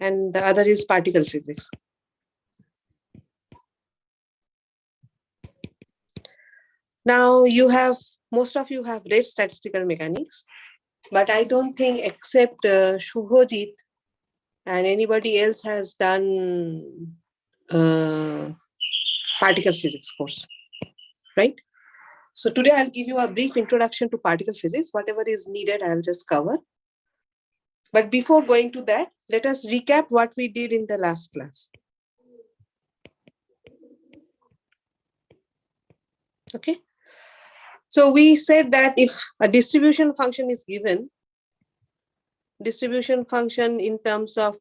and the other is particle physics. Now most of you have read statistical mechanics, but I don't think except Shubhojit and anybody else has done particle physics course, right? So today I'll give you a brief introduction to particle physics. Whatever is needed, I'll just cover. But before going to that, let us recap what we did in the last class. Okay. So we said that if a distribution function is given, distribution function in terms of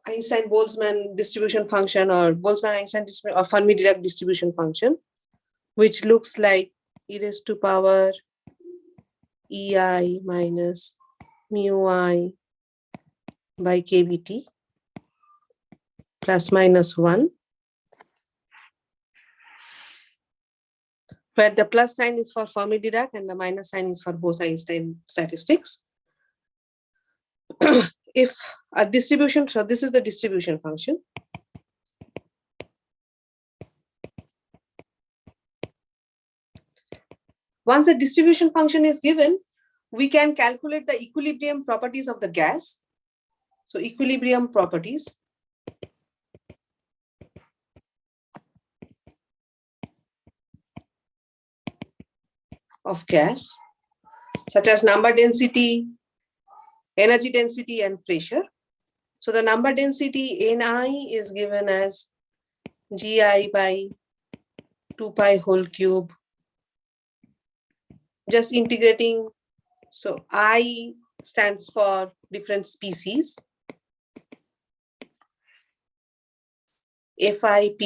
Einstein-Boltzmann distribution function or Boltzmann-Einstein or Fermi-Dirac distribution function, which looks like e raised to power ei minus mu I by kBt plus minus 1, where the plus sign is for Fermi-Dirac and the minus sign is for Bose-Einstein statistics. If a distribution, so this is the distribution function. Once the distribution function is given, we can calculate the equilibrium properties of the gas. So equilibrium properties of gas, such as number density, energy density, and pressure. So the number density Ni is given as Gi by 2 pi whole cube. Just integrating. So I stands for different species. FIP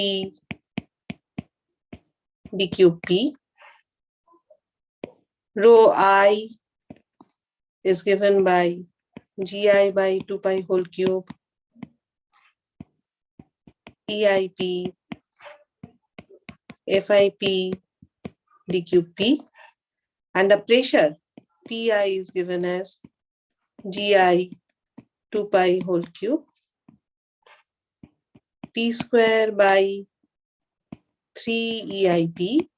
d cube P. Rho I is given by Gi by 2 pi whole cube EIP FIP d cube P, and the pressure Pi is given as Gi 2 pi whole cube P square by 3 EIP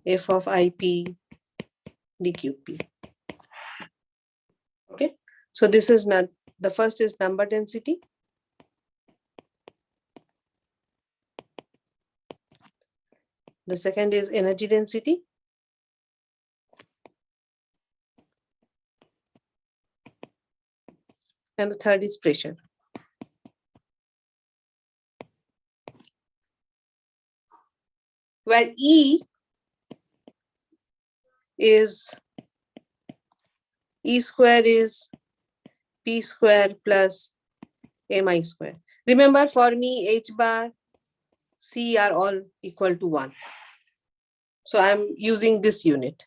F of IP d cube P. Okay, so this is not the first is number density. The second is energy density. And the third is pressure. Where E square is P square plus Mi square. Remember, for me, H bar, C are all equal to 1. So I'm using this unit.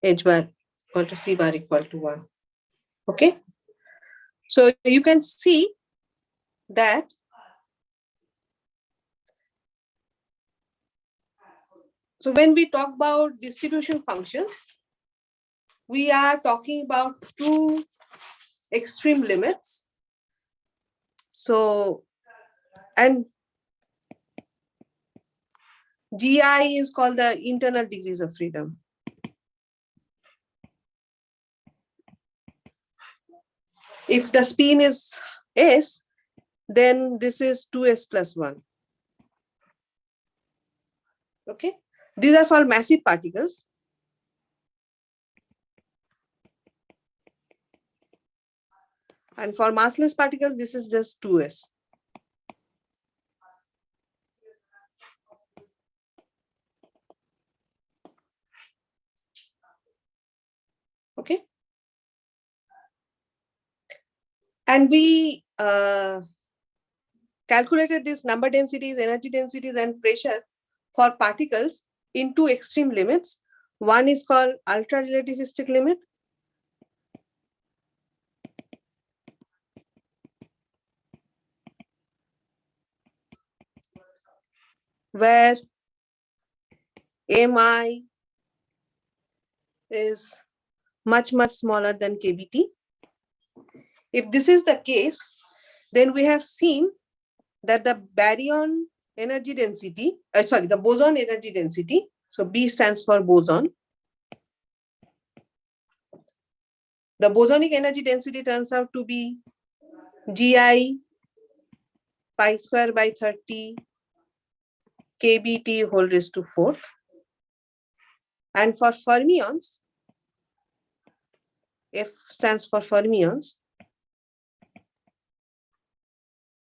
H bar equal to C bar equal to 1. Okay. So you can see that so when we talk about distribution functions, we are talking about two extreme limits. So, and Gi is called the internal degrees of freedom. If the spin is S, then this is 2S plus 1. Okay. These are for massive particles. And for massless particles, this is just 2S. Okay. And we calculated these number densities, energy densities, and pressure for particles in two extreme limits. One is called ultra-relativistic limit. Where Mi is much, much smaller than kBt. If this is the case, then we have seen that the baryon energy density, the boson energy density, so B stands for boson. The bosonic energy density turns out to be Gi pi square by 30 kBt whole raised to 4th. And for fermions, F stands for fermions,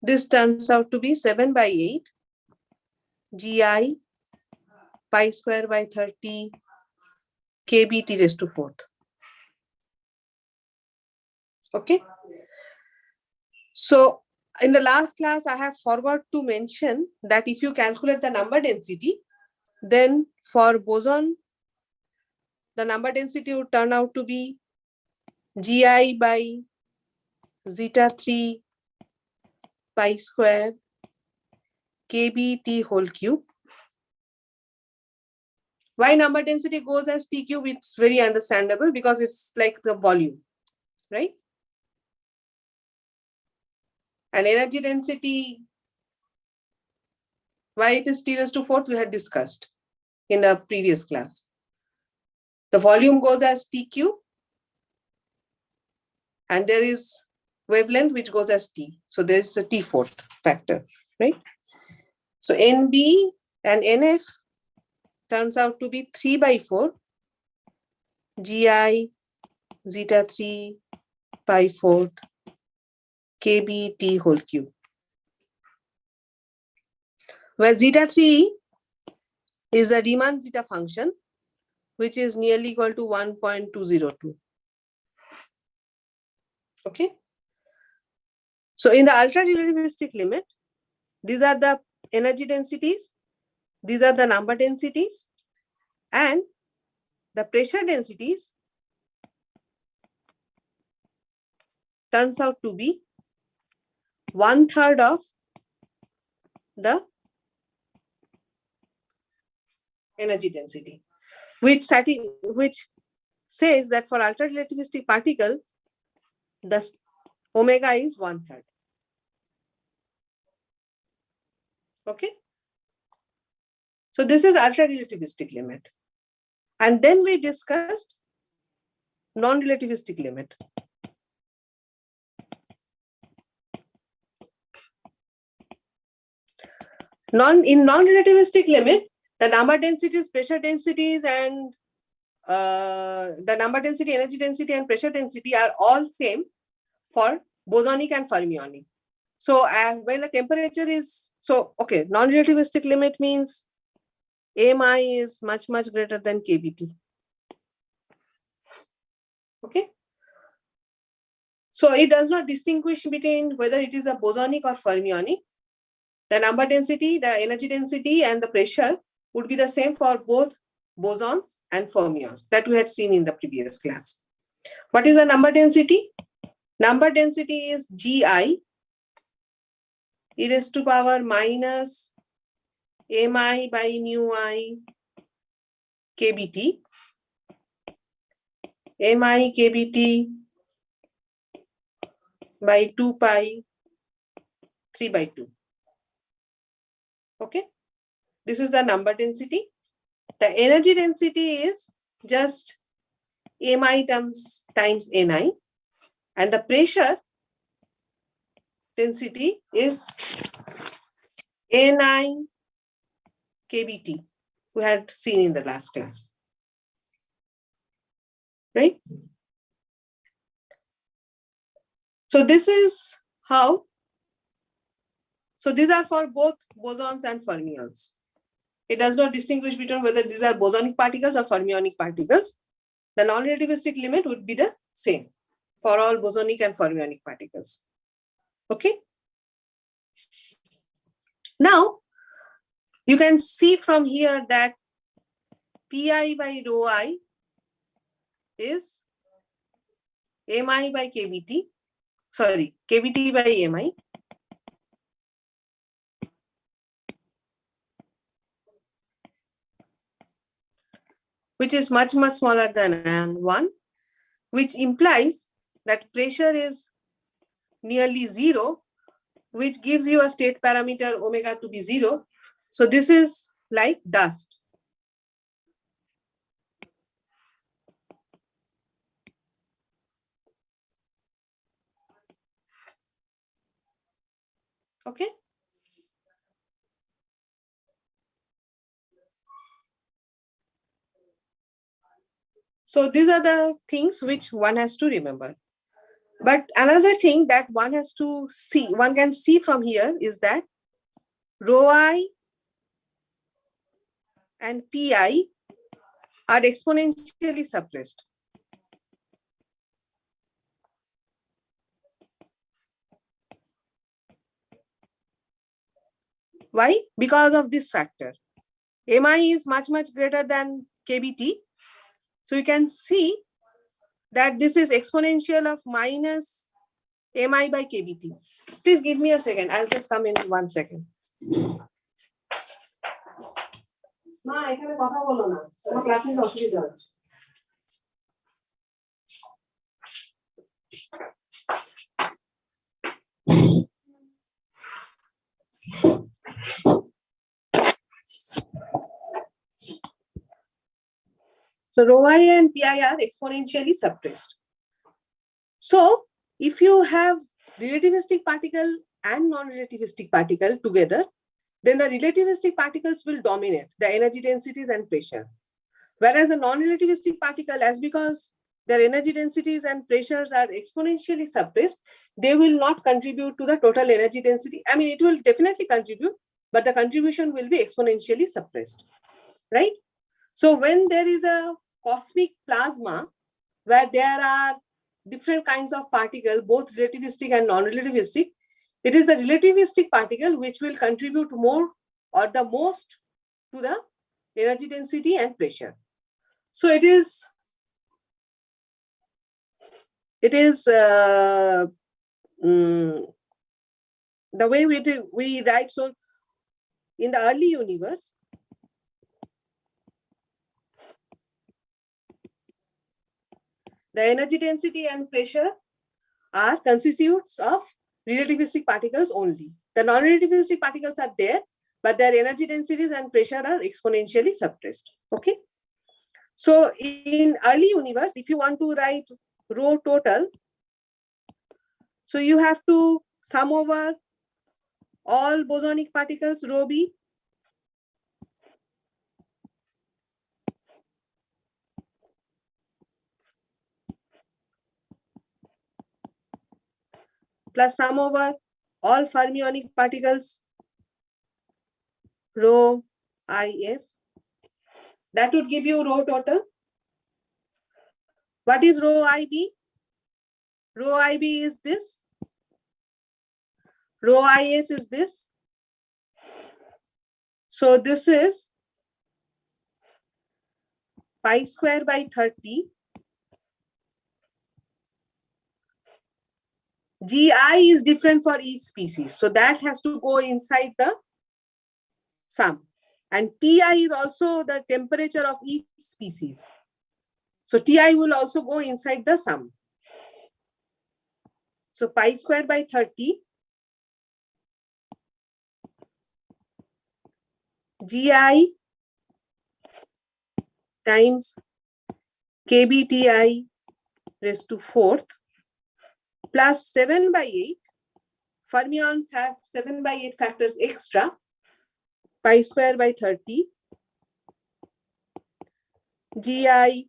this turns out to be 7 by 8 Gi pi square by 30 kBt raised to 4th. Okay. So in the last class, I have forgot to mention that if you calculate the number density, then for boson, the number density would turn out to be Gi by zeta 3 pi square kBt whole cube. Why number density goes as T cube? It's very understandable because it's like the volume, right? And energy density, why it is T raised to 4th, we had discussed in a previous class. The volume goes as T cube, and there is wavelength which goes as T. So there is a T4th factor, right? So NB and NF turns out to be 3 by 4 Gi zeta 3 pi 4 kBt whole cube, where zeta 3 is the Riemann zeta function, which is nearly equal to 1.202. Okay. So in the ultra-relativistic limit, these are the energy densities, these are the number densities, and the pressure densities turns out to be 1/3 of the energy density, which says that for ultra-relativistic particle, the omega is 1/3. Okay. So this is ultra-relativistic limit. And then we discussed non-relativistic limit. In non-relativistic limit, the number densities, pressure densities, and the number density, energy density, and pressure density are all same for bosonic and fermionic. So when the temperature is, okay, non-relativistic limit means AMI is much greater than kBt. Okay. So it does not distinguish between whether it is a bosonic or fermionic. The number density, the energy density, and the pressure would be the same for both bosons and fermions that we had seen in the previous class. What is the number density? Number density is Gi e raised to power minus mi by mu I kBt, mi kBt by 2 pi 3 by 2. Okay, this is the number density. The energy density is just mi times ni, and the pressure density is ni kBt, we had seen in the last class, right? So this is how, so these are for both bosons and fermions. It does not distinguish between whether these are bosonic particles or fermionic particles. The non-relativistic limit would be the same for all bosonic and fermionic particles. Okay. Now, you can see from here that Pi by rho I is mi by kBt, sorry, kBt by mi. Which is much smaller than 1, which implies that pressure is nearly 0, which gives you a state parameter omega to be 0. So this is like dust. Okay. So these are the things which one has to remember. But another thing that one has to see, one can see from here is that rho I and pi are exponentially suppressed. Why? Because of this factor. Mi is much, much greater than kBt. So you can see that this is exponential of minus mi by kBt. Please give me a second. I'll just come in 1 second. মা এখানে কথা বলো না, তোমার ক্লাসে অসুবিধা হচ্ছে। So rho I and pi are exponentially suppressed. So if you have relativistic particle and non-relativistic particle together, then the relativistic particles will dominate the energy densities and pressure. Whereas the non-relativistic particle, as because their energy densities and pressures are exponentially suppressed, they will not contribute to the total energy density. I mean, it will definitely contribute, but the contribution will be exponentially suppressed, right? So when there is a cosmic plasma where there are different kinds of particle, both relativistic and non-relativistic, it is the relativistic particle which will contribute more or the most to the energy density and pressure. So it is the way we write. So in the early universe, the energy density and pressure are constitutes of relativistic particles only. The non-relativistic particles are there, but their energy densities and pressure are exponentially suppressed. Okay. So in early universe, if you want to write rho total, so you have to sum over all bosonic particles rho b plus sum over all fermionic particles rho if. That would give you rho total. What is rho ib? Rho ib is this. Rho if is this. So this is pi square by 30. Gi is different for each species. So that has to go inside the sum. And Ti is also the temperature of each species. So Ti will also go inside the sum. So pi square by 30 Gi times kBti raised to 4th plus 7 by 8. Fermions have 7 by 8 factors extra. Pi square by 30 Gi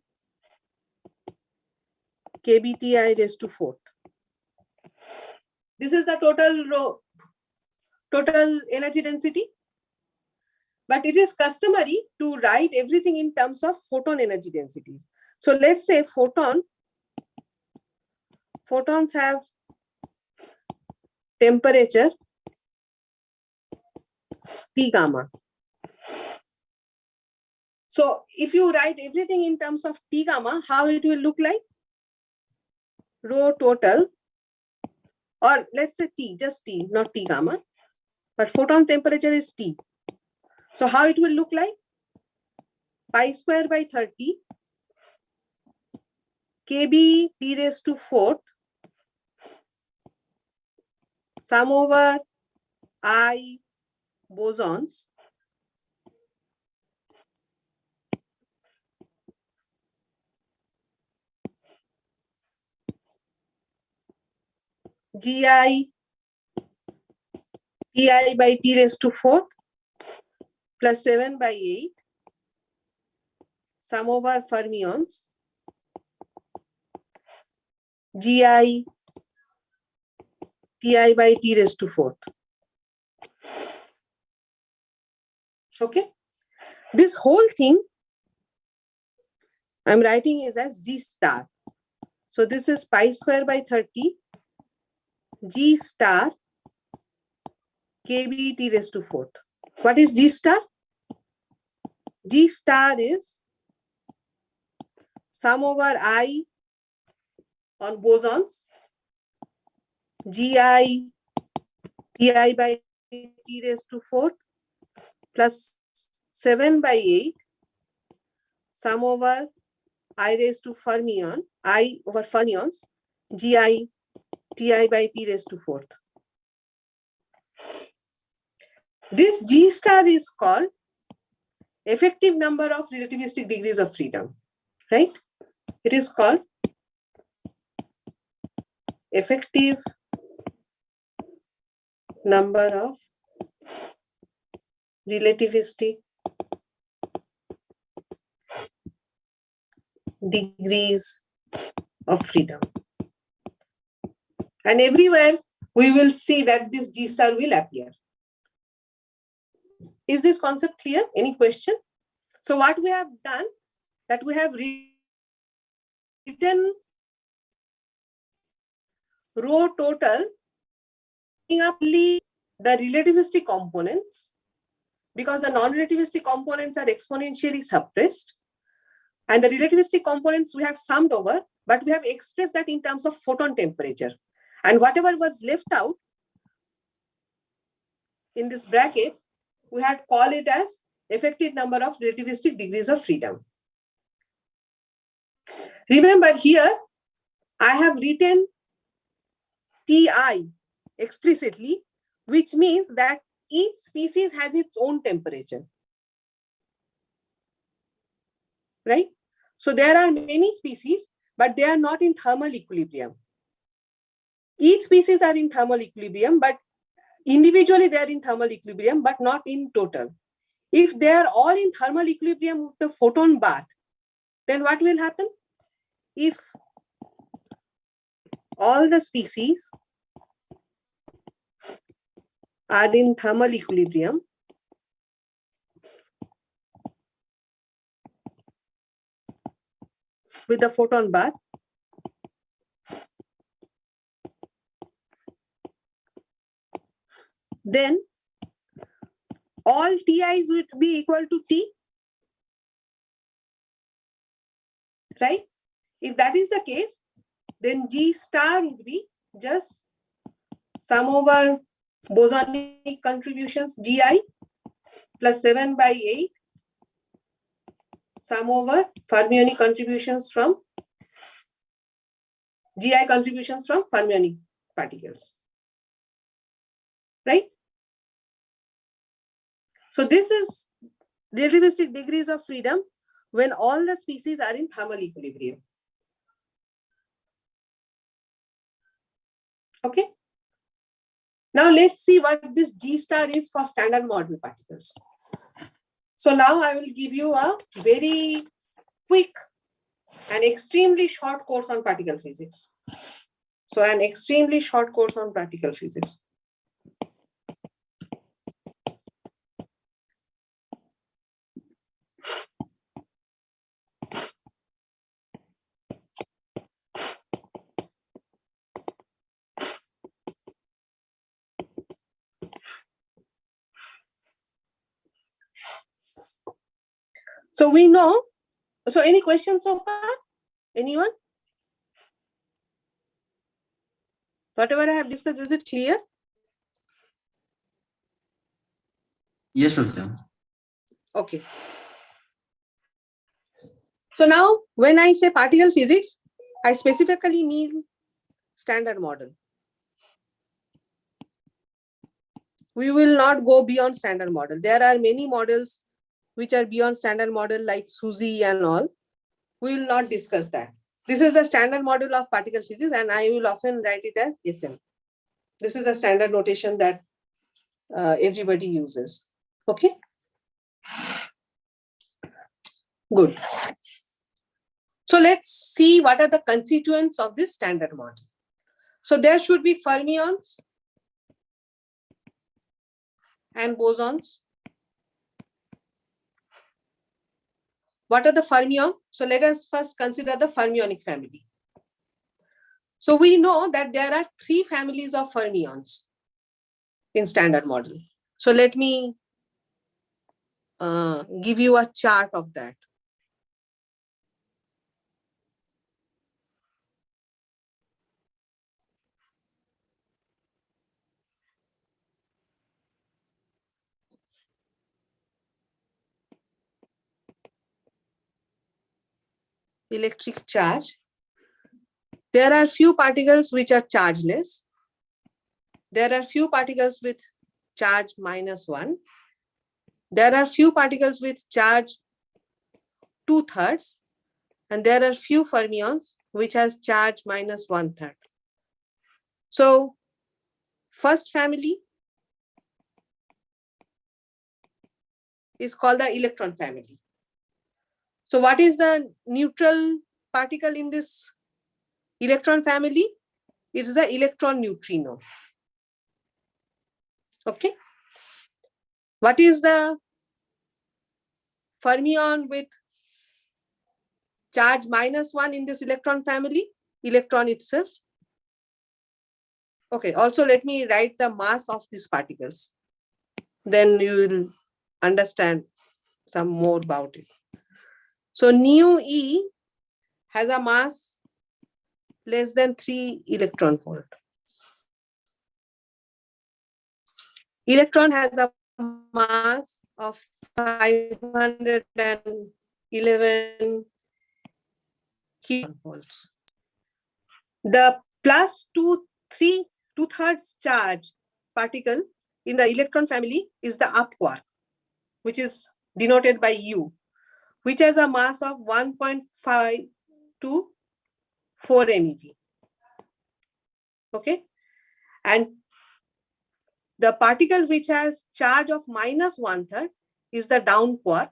kBti raised to 4th. This is the total energy density. But it is customary to write everything in terms of photon energy densities. So let's say photons have temperature T gamma. So if you write everything in terms of T gamma, how it will look like? Rho total, or let's say T, just T, not T gamma, but photon temperature is T. So how it will look like? Pi square by 30 kB T raised to 4th sum over I bosons Gi Ti by T raised to 4th plus 7 by 8 sum over fermions Gi Ti by T raised to 4th. Okay. This whole thing I'm writing is as G star. So this is pi square by 30 G star KB T raised to 4th. What is G star? G star is sum over I on bosons Gi Ti by T raised to 4th plus 7 by 8 sum over I raised to fermion, I over fermions, Gi Ti by T raised to 4th. This G star is called effective number of relativistic degrees of freedom, right? It is called effective number of relativistic degrees of freedom. And everywhere we will see that this G star will appear. Is this concept clear? Any question? So what we have done, that we have written row total only the relativistic components, because the non-relativistic components are exponentially suppressed, and the relativistic components we have summed over, but we have expressed that in terms of photon temperature. And whatever was left out in this bracket, we had called it as effective number of relativistic degrees of freedom. Remember here, I have written Ti explicitly, which means that each species has its own temperature, right? So there are many species, but they are not in thermal equilibrium. Each species are in thermal equilibrium, but individually they are in thermal equilibrium, but not in total. If they are all in thermal equilibrium with the photon bath, then what will happen? If all the species are in thermal equilibrium, with the photon bath, then all Ti's would be equal to T, right? If that is the case, then G star would be just sum over bosonic contributions Gi plus 7 by 8 sum over fermionic contributions from Gi contributions from fermionic particles, right? So this is relativistic degrees of freedom when all the species are in thermal equilibrium. Okay. Now let's see what this G star is for standard model particles. So now I will give you a very quick and extremely short course on particle physics. So an extremely short course on particle physics. So we know, so any questions so far? Anyone? Whatever I have discussed, is it clear? Yes, sir. Okay. So now when I say particle physics, I specifically mean standard model. We will not go beyond standard model. There are many models which are beyond standard model like SUSY and all. We will not discuss that. This is the standard model of particle physics, and I will often write it as SM. This is the standard notation that everybody uses. Okay, good. So let's see what are the constituents of this standard model. So there should be fermions and bosons. What are the fermions? So let us first consider the fermionic family. So we know that there are three families of fermions in standard model. So let me give you a chart of that. Electric charge. There are few particles which are chargeless. There are few particles with charge -1. There are few particles with charge 2/3, and there are few fermions which has charge -1/3. So first family is called the electron family. So what is the neutral particle in this electron family? It's the electron neutrino. Okay. What is the fermion with charge -1 in this electron family? Electron itself. Okay, also let me write the mass of these particles. Then you will understand some more about it. So nu E has a mass less than 3 electron volt. Electron has a mass of 511 volts. The plus 2/3 charge particle in the electron family is the up quark, which is denoted by U, which has a mass of 1.5 to 4 MeV. Okay, and the particle which has charge of -1/3 is the down quark,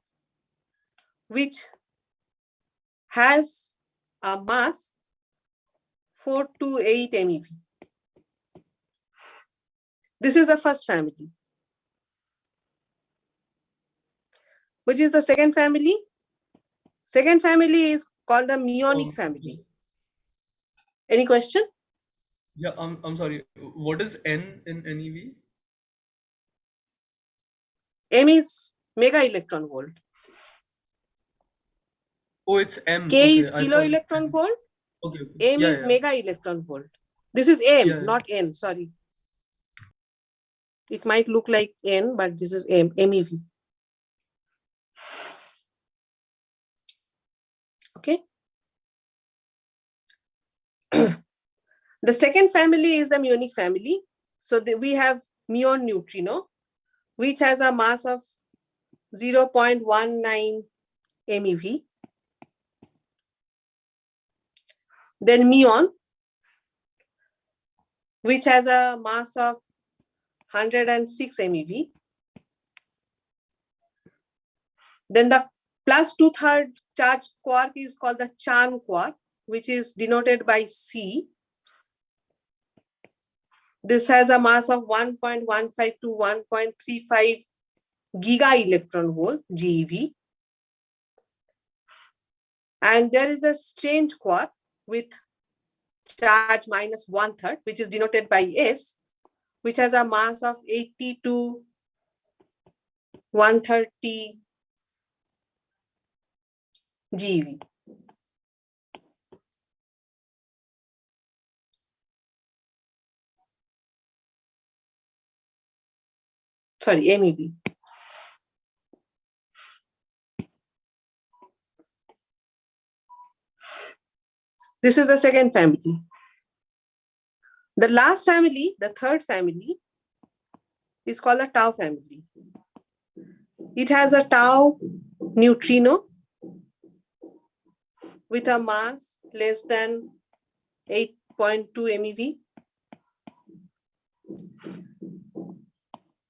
which has a mass 4 to 8 MeV. This is the first family. Which is the second family? Second family is called the muonic family. Any question? Yeah, I'm sorry. What is N in NeV? M is mega electron volt. Oh, it's M. K Okay, is I kilo thought. electron volt. Okay, okay. M Yeah, is yeah, mega electron volt. This is M, yeah, yeah. not N. Sorry. It might look like N, but this is M, MeV. Okay. The second family is the muonic family. So we have muon neutrino, which has a mass of 0.19 MeV. Then muon, which has a mass of 106 MeV. Then the plus 2/3 charge quark is called the Chan quark, which is denoted by C. This has a mass of 1.15 to 1.35 giga electron volt, GeV. And there is a strange quark with charge -1/3, which is denoted by S, which has a mass of 80 to 130 GeV. Sorry, MeV. This is the second family. The last family, the third family, is called the tau family. It has a tau neutrino with a mass less than 8.2 MeV.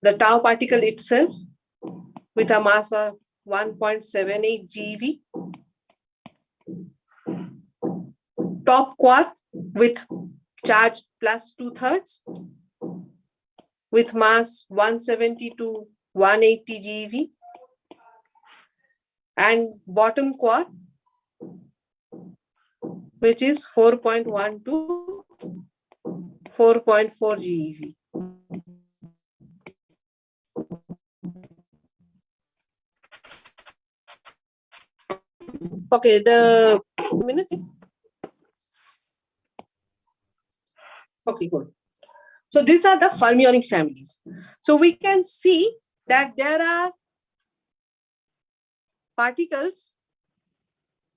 The tau particle itself with a mass of 1.78 GeV. Top quark with charge plus 2/3 with mass 170 to 180 GeV. And bottom quark, which is 4.1 to 4.4 GeV. Okay, the minutes. Okay, good. So these are the fermionic families. So we can see that there are particles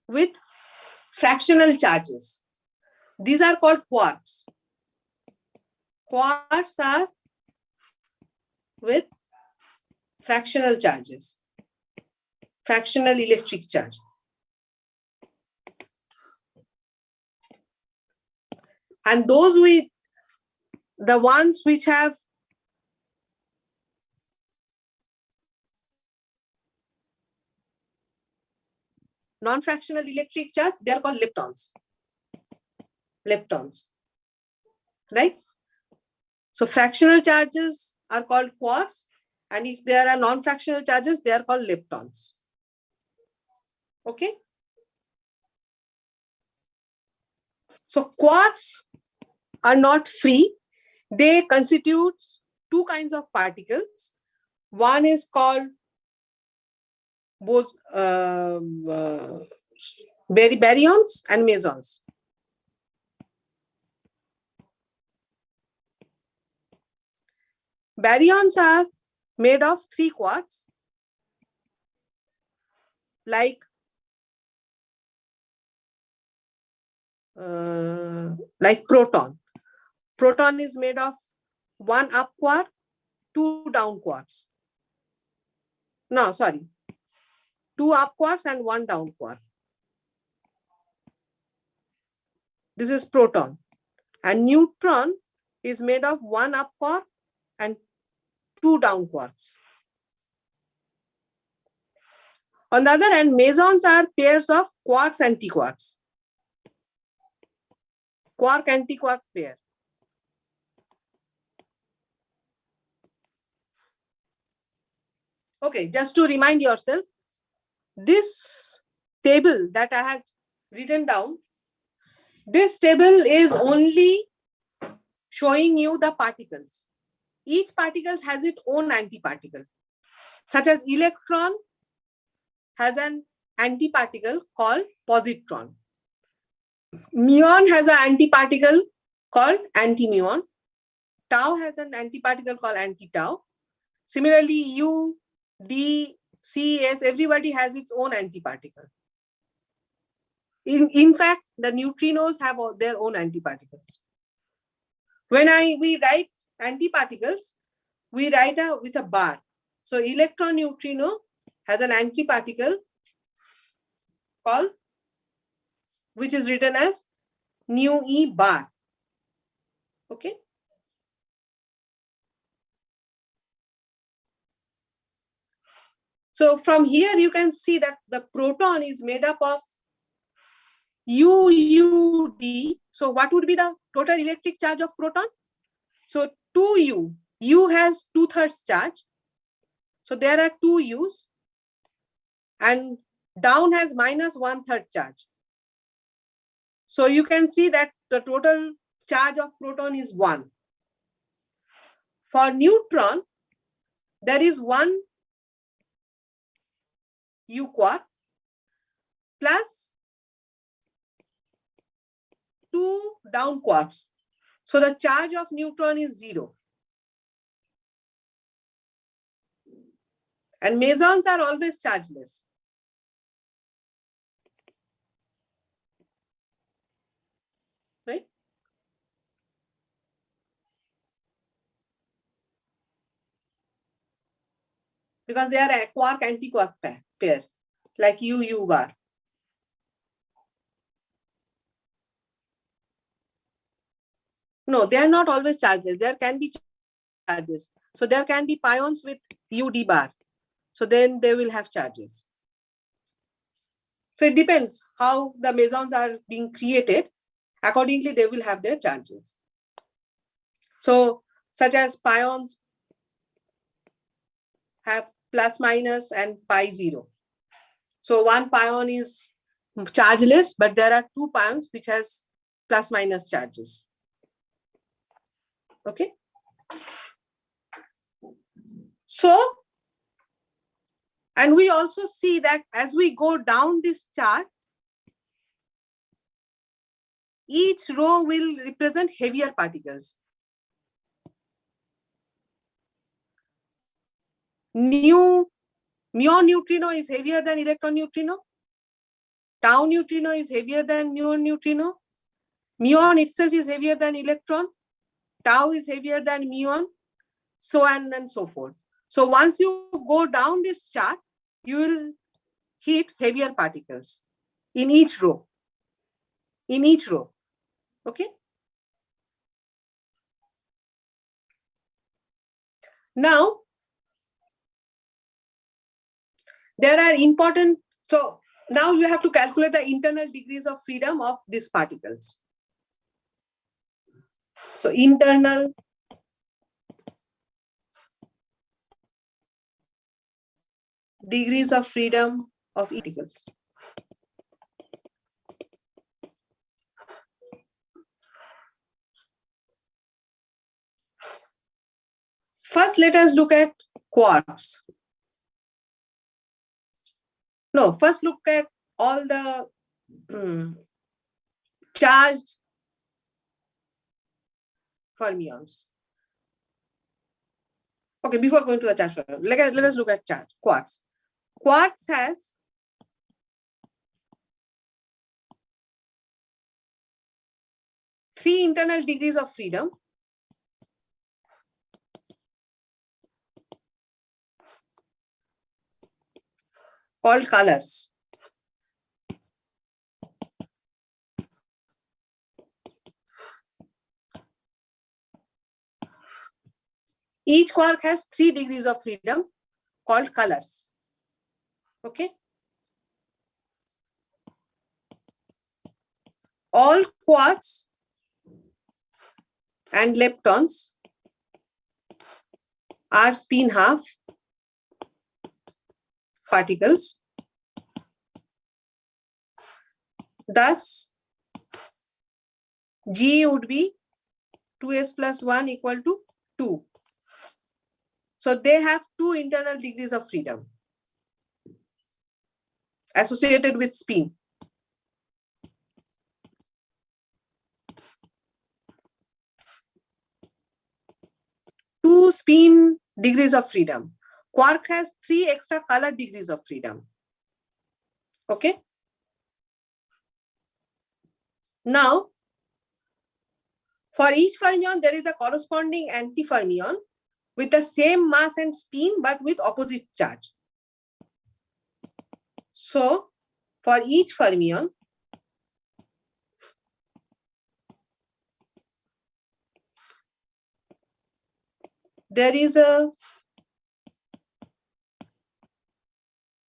with fractional charges. These are called quarks. Quarks are with fractional charges, fractional electric charge. And those with the ones which have non-fractional electric charge, they are called leptons. Leptons, right? So fractional charges are called quarks, and if there are non-fractional charges, they are called leptons. Okay? So quarks are not free. They constitute two kinds of particles. One is called baryons and mesons. Baryons are made of three quarks, like proton. Proton is made of one up quark, two down quarks. No, sorry. Two up quarks and one down quark. This is proton. And neutron is made of one up quark and two down quarks. On the other hand, mesons are pairs of quarks and antiquarks. Quark-antiquark pair. Okay, just to remind yourself, this table that I had written down, this table is only showing you the particles. Each particle has its own antiparticle, such as electron has an antiparticle called positron. Muon has an antiparticle called antimuon. Tau has an antiparticle called anti-tau. Similarly, U, D, C, S, everybody has its own antiparticle. In fact, the neutrinos have their own antiparticles. When we write antiparticles, we write with a bar. So electron neutrino has an antiparticle called, which is written as nu E bar. Okay. So from here you can see that the proton is made up of UUD. So what would be the total electric charge of proton? So 2U. U has 2/3 charge. So there are two U's, and down has minus 1/3 charge. So you can see that the total charge of proton is 1. For neutron, there is 1 U quark plus 2 down quarks. So the charge of neutron is 0. And mesons are always chargeless. Right? because they are a quark anti-quark pair, like U bar. No, they are not always charges. There can be charges. So there can be pions with UD bar. So then they will have charges. So it depends how the mesons are being created. Accordingly, they will have their charges. So such as pions have plus minus and pi 0. So one pion is chargeless, but there are two pions which has plus minus charges. Okay. So, and we also see that as we go down this chart, each row will represent heavier particles. Muon neutrino is heavier than electron neutrino. Tau neutrino is heavier than muon neutrino. Muon itself is heavier than electron. Tau is heavier than muon, so on and so forth. So once you go down this chart, you will hit heavier particles in each row. In each row. Okay. Now, there are important, so now you have to calculate the internal degrees of freedom of these particles. So internal degrees of freedom of particles. First, let us look at quarks. No, first look at all the charged fermions. Okay, before going to the charge fermion, let us look at quarks. Quarks has three internal degrees of freedom. Called colors. Each quark has 3 degrees of freedom called colors. Okay. All quarks and leptons are spin half particles. Thus, G would be 2s plus 1 equal to 2. So they have 2 internal degrees of freedom associated with spin. Two spin degrees of freedom. Quark has 3 extra color degrees of freedom. Okay. Now, for each fermion, there is a corresponding antifermion with the same mass and spin, but with opposite charge. So, for each fermion, there is a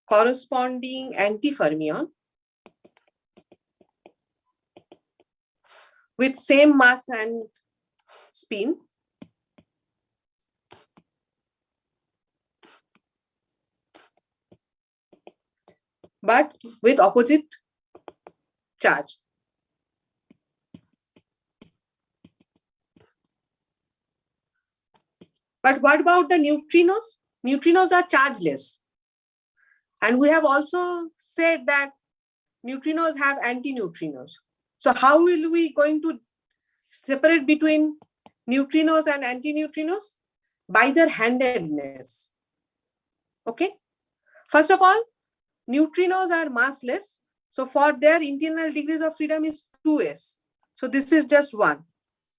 corresponding antifermion with same mass and spin, but with opposite charge. But what about the neutrinos? Neutrinos are chargeless. And we have also said that neutrinos have antineutrinos. So how will we going to separate between neutrinos and antineutrinos? By their handedness. Okay. First of all, neutrinos are massless. So for their internal degrees of freedom is 2s. So this is just 1.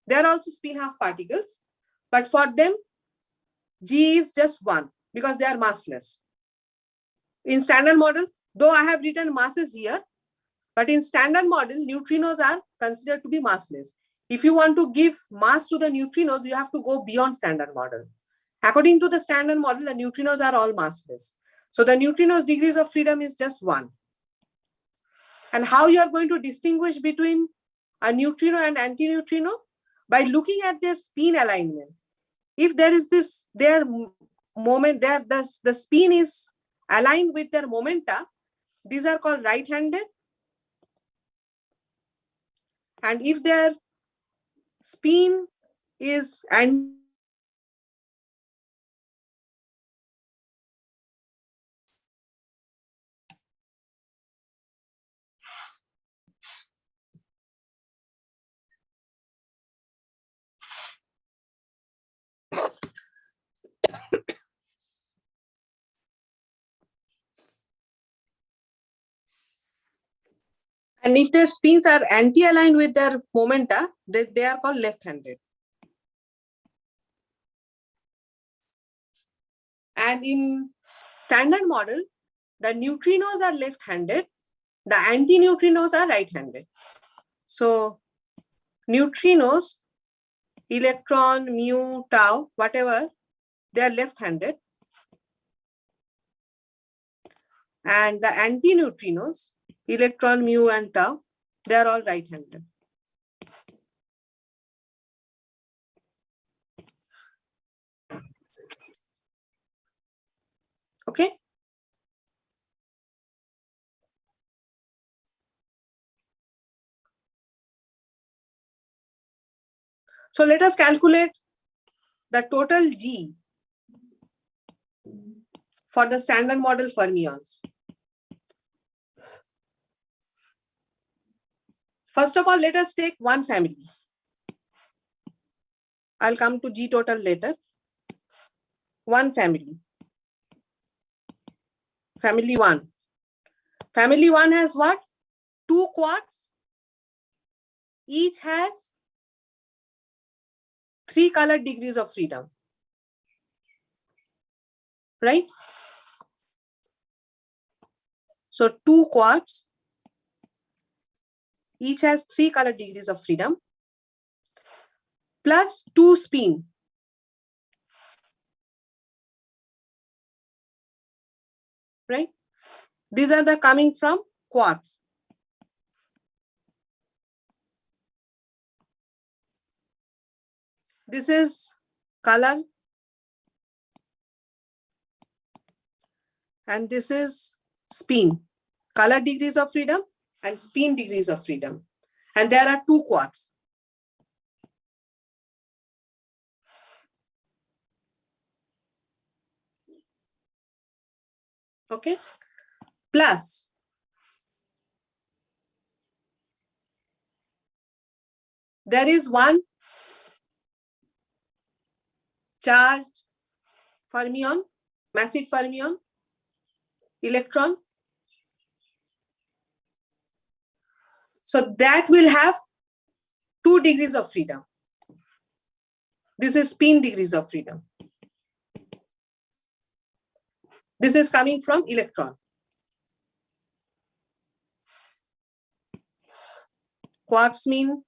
They are also spin half particles. But for them, G is just 1. because they are massless. In standard model, though I have written masses here, but in standard model, neutrinos are considered to be massless. If you want to give mass to the neutrinos, you have to go beyond standard model. According to the standard model, the neutrinos are all massless. So the neutrinos' degrees of freedom is just 1. And how you are going to distinguish between a neutrino and antineutrino? By looking at their spin alignment. If there is this, their moment, the spin is aligned with their momenta, these are called right-handed. And if their spin is and if their spins are anti-aligned with their momenta, they are called left-handed. And in standard model, the neutrinos are left-handed, the antineutrinos are right-handed. So neutrinos, electron, mu, tau, whatever, they are left-handed. And the antineutrinos, electron, mu, and tau, they are all right-handed. Okay. So let us calculate the total G for the standard model fermions. First of all, let us take one family. I'll come to G total later. One family. Family 1. Family 1 has what? 2 quarks. Each has 3 colored degrees of freedom. Right? So 2 quarks. Each has 3 colored degrees of freedom. Plus 2 spin. Right? These are the coming from quarks. This is color. And this is spin. Color degrees of freedom and spin degrees of freedom. And there are 2 quarks. Okay. Plus there is one charged fermion, massive fermion, electron. So that will have 2 degrees of freedom. This is spin degrees of freedom. This is coming from electron. Quarks mean,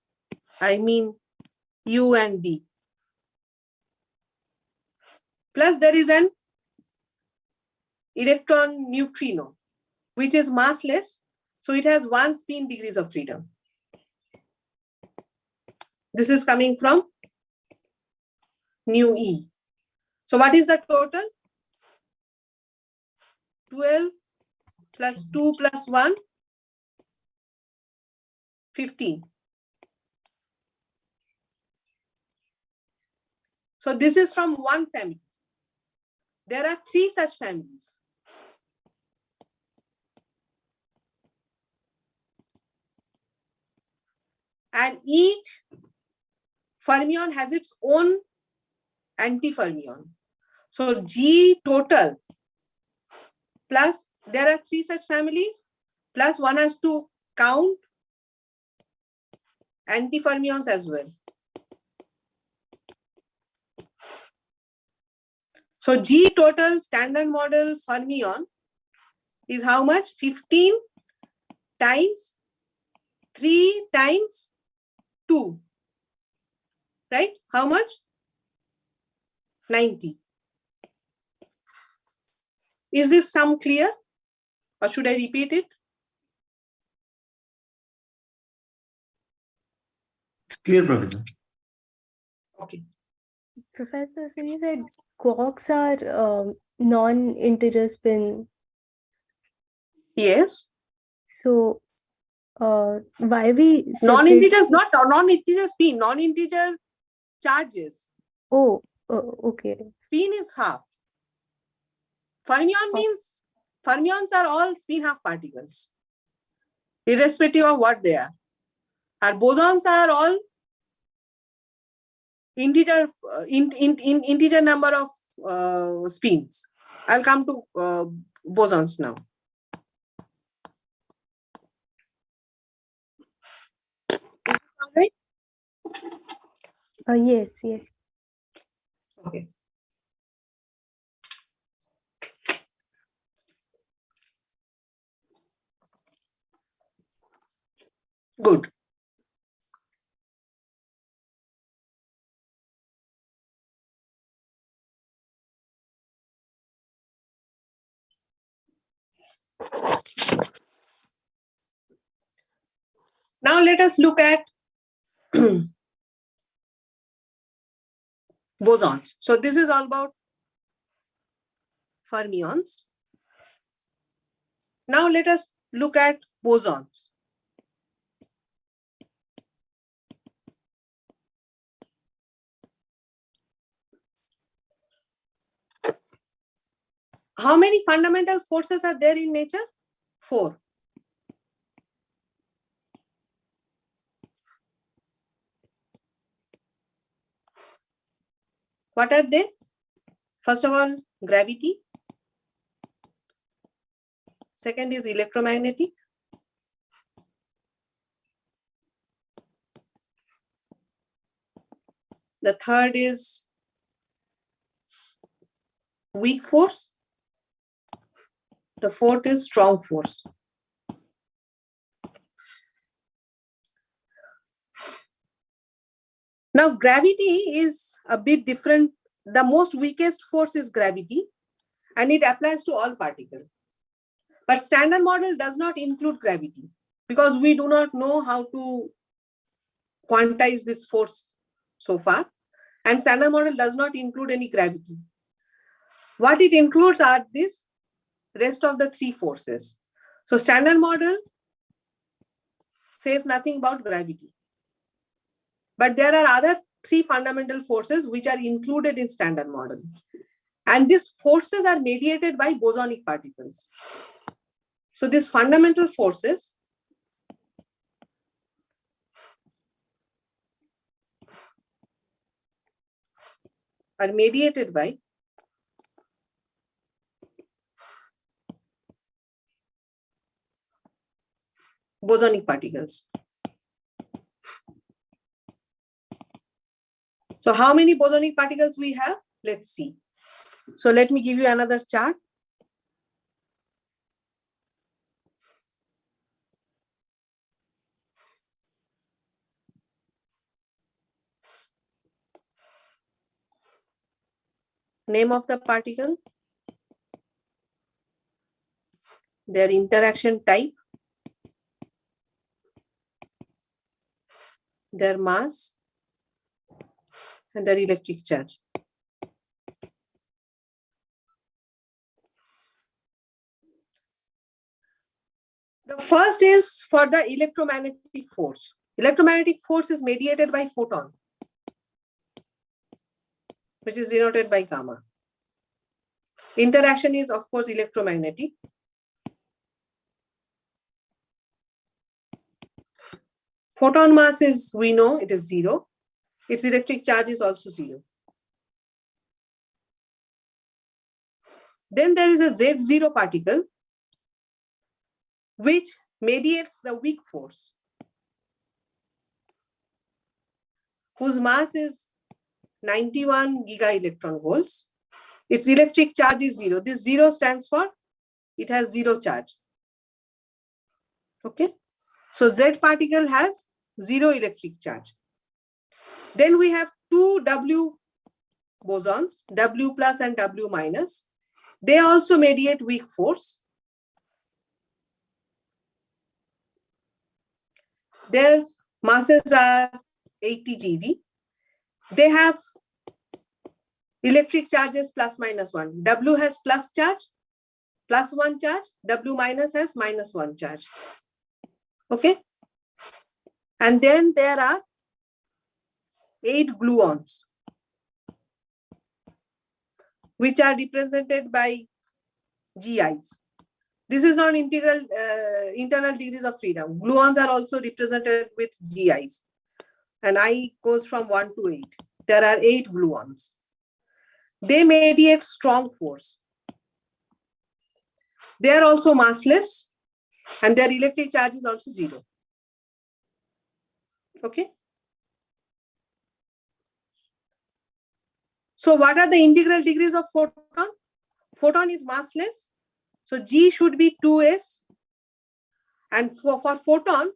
I mean U and D. Plus there is an electron neutrino, which is massless. So it has 1 spin degrees of freedom. This is coming from nu E. So what is the total? 12 plus 2 plus 1, 15. So this is from one family. There are 3 such families. And each fermion has its own antifermion. So G total plus, there are 3 such families, plus one has to count antifermions as well. So G total standard model fermion is how much? 15 times 3 times 2. Right? How much? 90. Is this sum clear? Or should I repeat it? It's clear, Professor. Okay. Professor, so you said quarks are non-integer spin. Yes. So why we separate? Non-integers, not non-integer spin, non-integer charges. Oh, okay. Spin is half. Fermion means fermions are all spin half particles, irrespective of what they are. Our bosons are all integer integer number of spins. I'll come to bosons now. Right? Yes, yes. Okay. Good. Now let us look at bosons. So this is all about fermions. Now let us look at bosons. How many fundamental forces are there in nature? 4. What are they? First of all, gravity. Second is electromagnetic. The third is weak force. The fourth is strong force. Now, gravity is a bit different. The most weakest force is gravity, and it applies to all particles. But standard model does not include gravity because we do not know how to quantize this force so far. And standard model does not include any gravity. What it includes are this rest of the 3 forces. So standard model says nothing about gravity. But there are other 3 fundamental forces which are included in standard model. And these forces are mediated by bosonic particles. So these fundamental forces are mediated by bosonic particles. So how many bosonic particles we have? Let's see. So let me give you another chart. Name of the particle, their interaction type, their mass, and their electric charge. The first is for the electromagnetic force. Electromagnetic force is mediated by photon, which is denoted by gamma. Interaction is, of course, electromagnetic. Photon mass is, we know, it is 0. Its electric charge is also 0. Then there is a Z0 particle, which mediates the weak force, whose mass is 91 giga electron volts. its electric charge is 0. This 0 stands for it has 0 charge. Okay. So Z particle has 0 electric charge. Then we have two W bosons, W plus and W minus. They also mediate weak force. Their masses are 80 GeV. They have electric charges plus minus 1. W has plus charge, plus 1 charge. W minus has minus 1 charge. Okay. And then there are 8 gluons, which are represented by GIs. This is not internal degrees of freedom. Gluons are also represented with GIs. And I goes from 1 to 8. There are 8 gluons. They mediate strong force. They are also massless, and their electric charge is also 0. Okay. So what are the integral degrees of photon? Photon is massless. So G should be 2s. And for photon,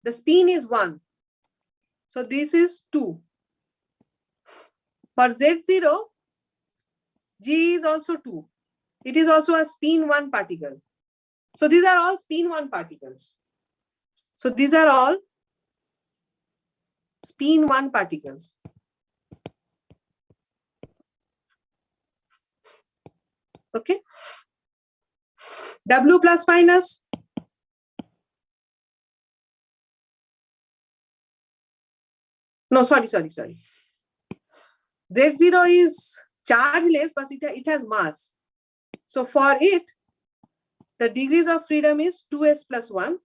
the spin is 1. So this is 2. For Z0, G is also 2. It is also a spin 1 particle. So these are all spin 1 particles. So these are all spin 1 particles. Okay. W plus minus. No, sorry. Z0 is chargeless, but it has mass. So for it, the degrees of freedom is 2s plus 1,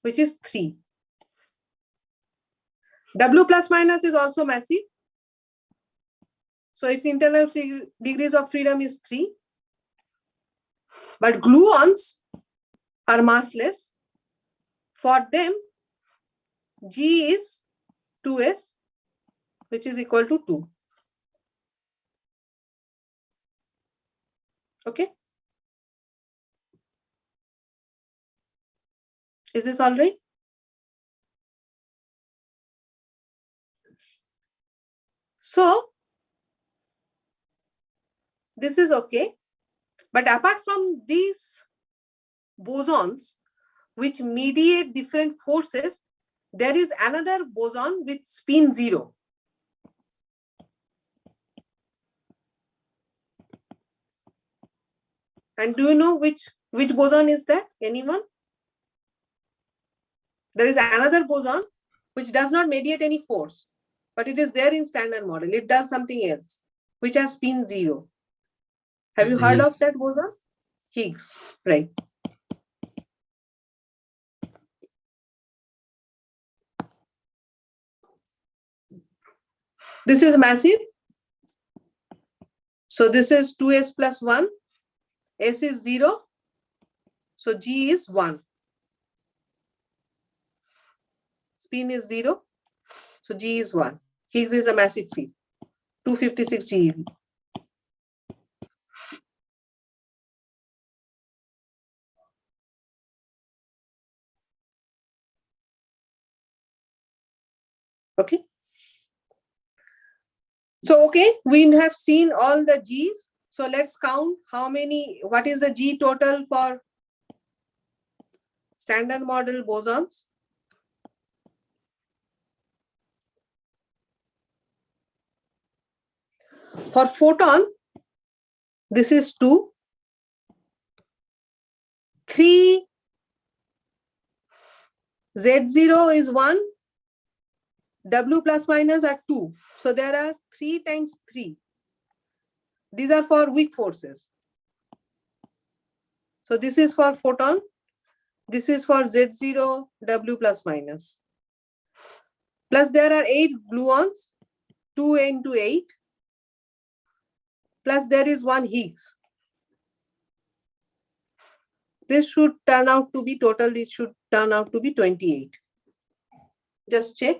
which is 3. W plus minus is also massive. So its internal degrees of freedom is 3. But gluons are massless. For them, G is 2s, which is equal to 2. Okay. Is this all right? So this is okay. But apart from these bosons, which mediate different forces, there is another boson with spin 0. And do you know which boson is that? Anyone? There is another boson which does not mediate any force, but it is there in standard model. It does something else, which has spin 0. Have you heard of that boson? Higgs, right? This is massive. So this is 2s plus 1. S is 0. So G is 1. Spin is 0. So G is 1. Higgs is a massive field. 256 GeV. Okay. So, okay, we have seen all the G's. So let's count how many, what is the G total for standard model bosons? For photon, this is 2. 3, Z0 is 1. W plus minus are 2. So there are 3 times 3. These are for weak forces. So this is for photon. This is for Z0, W plus minus. Plus there are 8 gluons, 2 into 8. Plus there is 1 Higgs. This should turn out to be total, it should turn out to be 28. Just check.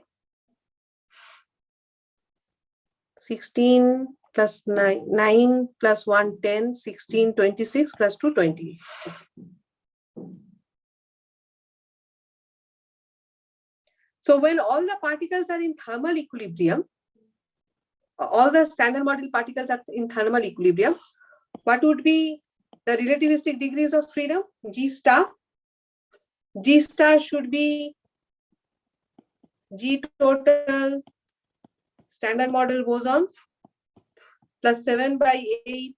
16 plus 9, 9 plus 1, 10, 16, 26 plus 2, 20. So when all the particles are in thermal equilibrium, all the standard model particles are in thermal equilibrium, what would be the relativistic degrees of freedom? G star. G star should be G total standard model boson plus 7 by 8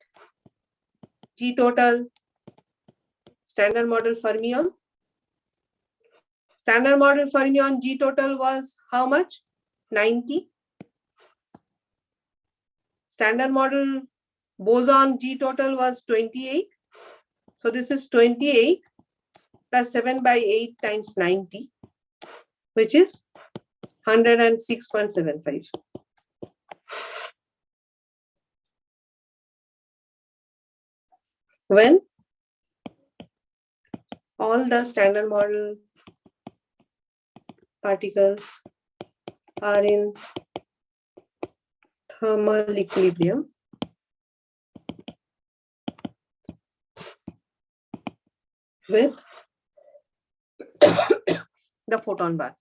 G total standard model fermion. Standard model fermion G total was how much? 90. Standard model boson G total was 28. So this is 28 plus 7 by 8 times 90, which is 106.75. When all the standard model particles are in thermal equilibrium, with the photon bar.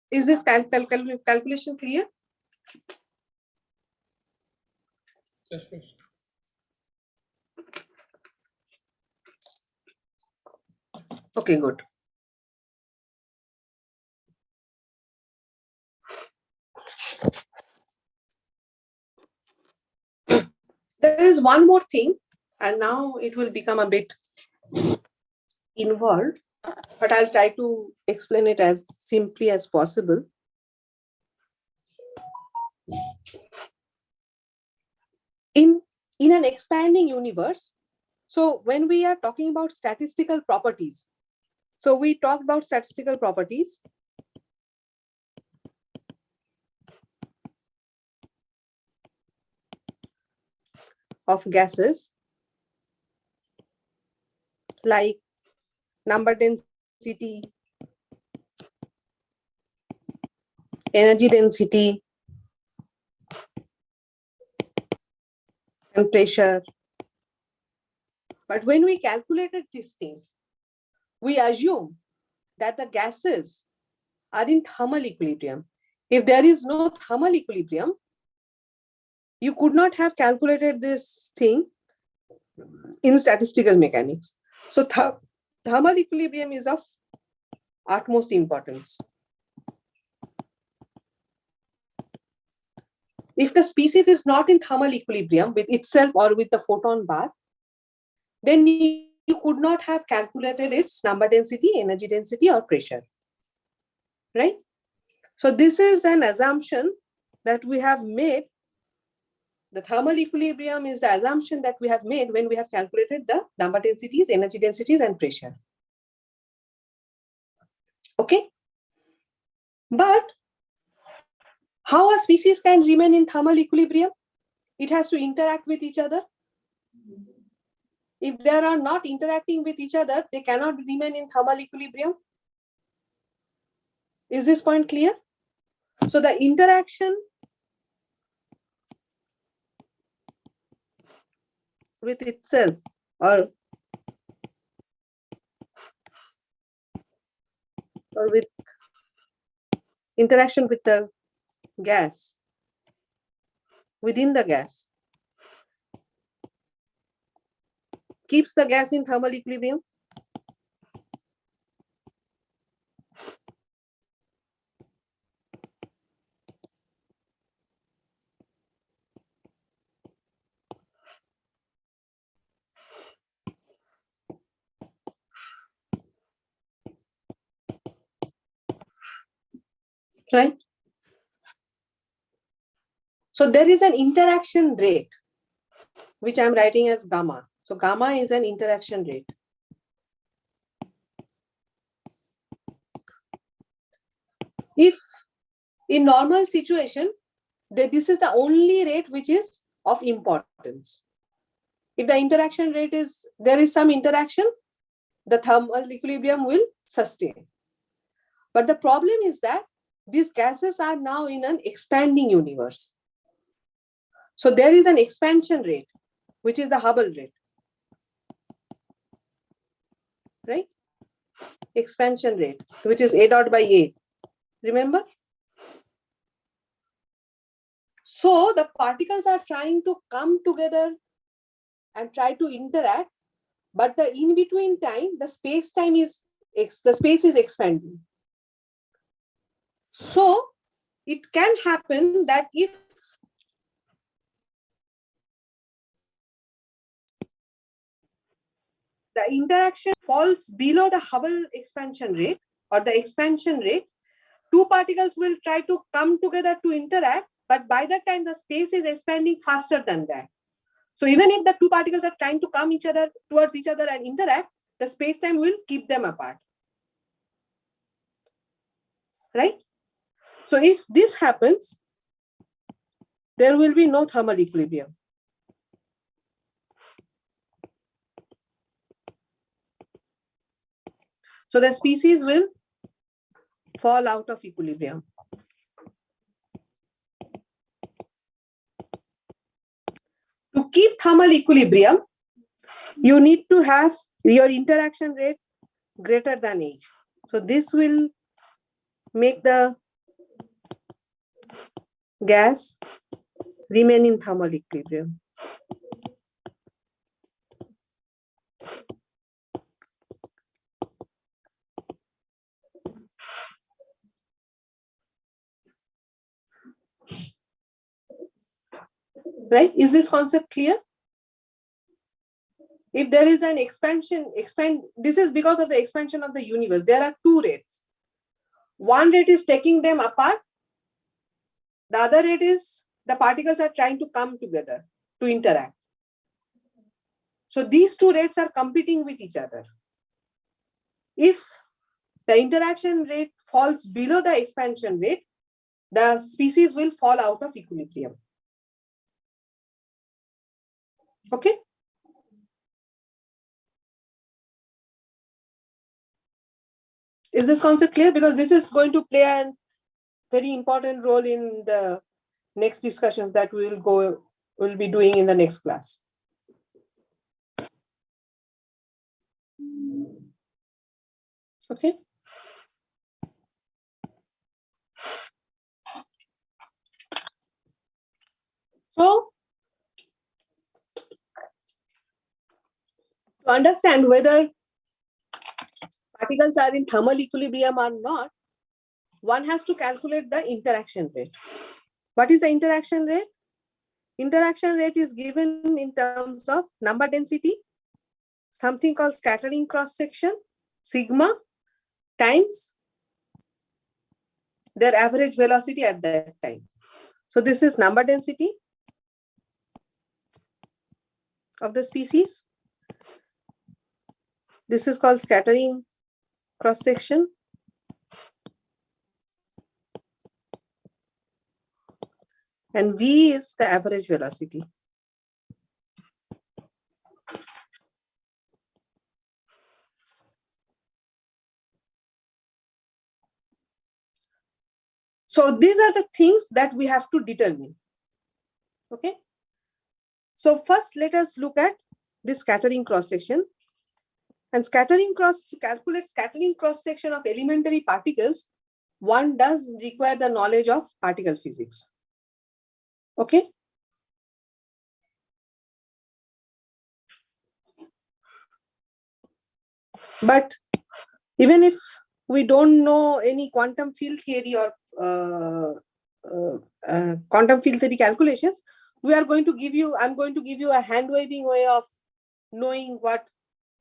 Is this calculation clear? Yes, Professor. Okay, good. There is one more thing, and now it will become a bit involved, but I'll try to explain it as simply as possible. In an expanding universe, so when we are talking about statistical properties, so we talked about statistical properties. Of gases like number density, energy density, and pressure. But when we calculated this thing, we assume that the gases are in thermal equilibrium. If there is no thermal equilibrium, you could not have calculated this thing in statistical mechanics. So thermal equilibrium is of utmost importance. If the species is not in thermal equilibrium with itself or with the photon bar, then you could not have calculated its number density, energy density, or pressure. Right? So this is an assumption that we have made. The thermal equilibrium is the assumption that we have made when we have calculated the number densities, energy densities, and pressure. Okay? But how a species can remain in thermal equilibrium? It has to interact with each other. If they are not interacting with each other, they cannot remain in thermal equilibrium. Is this point clear? So the interaction with itself or with interaction with the gas, within the gas, keeps the gas in thermal equilibrium. Right? So there is an interaction rate, which I'm writing as gamma. So gamma is an interaction rate. If in normal situation, this is the only rate which is of importance. If the interaction rate is, there is some interaction, the thermal equilibrium will sustain. But the problem is that these gases are now in an expanding universe. So there is an expansion rate, which is the Hubble rate. Right? Expansion rate, which is A dot by A. Remember? So the particles are trying to come together and try to interact, but the in-between time, the space is expanding. So it can happen that if the interaction falls below the Hubble expansion rate or the expansion rate, two particles will try to come together to interact, but by that time the space is expanding faster than that. So even if the two particles are trying to come towards each other and interact, the space-time will keep them apart. Right? So if this happens, there will be no thermal equilibrium. So the species will fall out of equilibrium. To keep thermal equilibrium, you need to have your interaction rate greater than H. So this will make the gas remain in thermal equilibrium. Right? Is this concept clear? If there is an this is because of the expansion of the universe. There are two rates. One rate is taking them apart. The other rate is the particles are trying to come together to interact. So these two rates are competing with each other. If the interaction rate falls below the expansion rate, the species will fall out of equilibrium. Okay? Is this concept clear? Because this is going to play a very important role in the next discussions that we'll be doing in the next class. Okay. So to understand whether particles are in thermal equilibrium or not, one has to calculate the interaction rate. What is the interaction rate? Interaction rate is given in terms of number density, something called scattering cross section, sigma, times their average velocity at that time. So this is number density of the species. This is called scattering cross section. And V is the average velocity. So these are the things that we have to determine. Okay. So first, let us look at this scattering cross section. And to calculate scattering cross section of elementary particles, one does require the knowledge of particle physics. Okay. But even if we don't know any quantum field theory or quantum field theory calculations, I'm going to give you a hand waving way of knowing what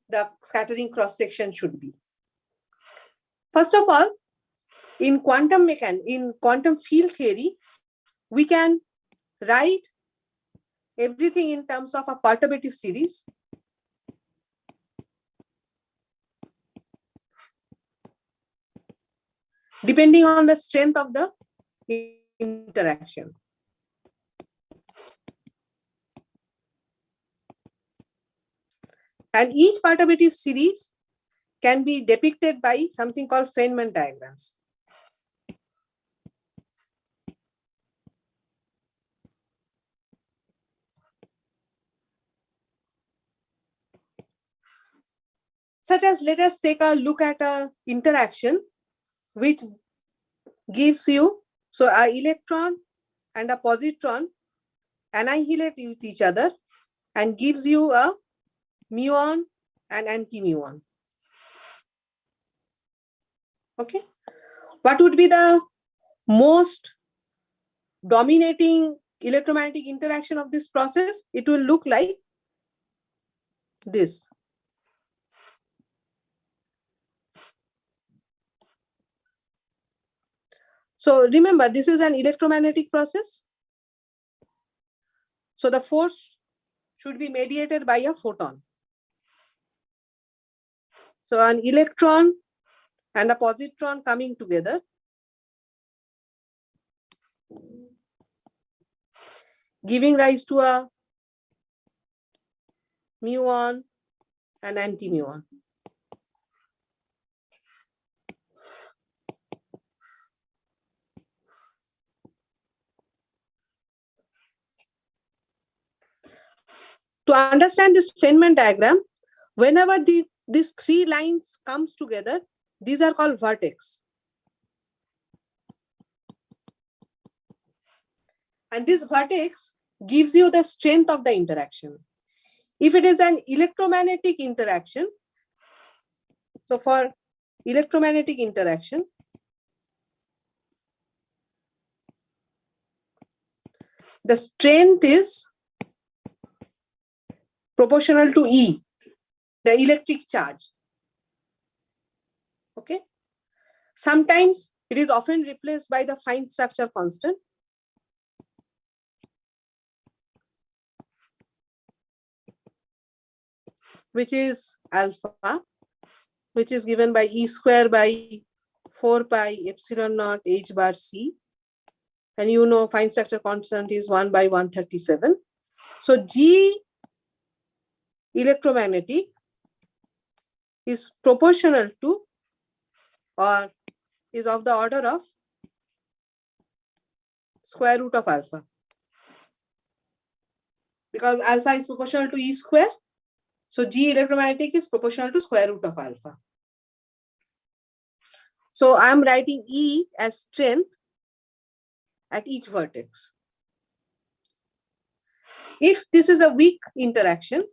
the scattering cross section should be. First of all, in quantum field theory, we can write everything in terms of a perturbative series. Depending on the strength of the interaction. And each perturbative series can be depicted by something called Feynman diagrams. Such as, let us take a look at a interaction which gives you, so an electron and a positron annihilate with each other and gives you a muon and anti-muon. Okay. What would be the most dominating electromagnetic interaction of this process? It will look like this. So remember, this is an electromagnetic process. So the force should be mediated by a photon. So an electron and a positron coming together giving rise to a muon and anti-muon. To understand this Feynman diagram, whenever these three lines comes together, these are called vertex. And this vertex gives you the strength of the interaction. If it is an electromagnetic interaction, so for electromagnetic interaction, the strength is proportional to E, the electric charge. Okay. Sometimes it is often replaced by the fine structure constant. Which is alpha, which is given by E square by 4 pi epsilon naught h bar c. And you know fine structure constant is 1 by 137. So G electromagnetic is proportional to or is of the order of square root of alpha. Because alpha is proportional to E square. So G electromagnetic is proportional to square root of alpha. So I am writing E as strength at each vertex. If this is a weak interaction,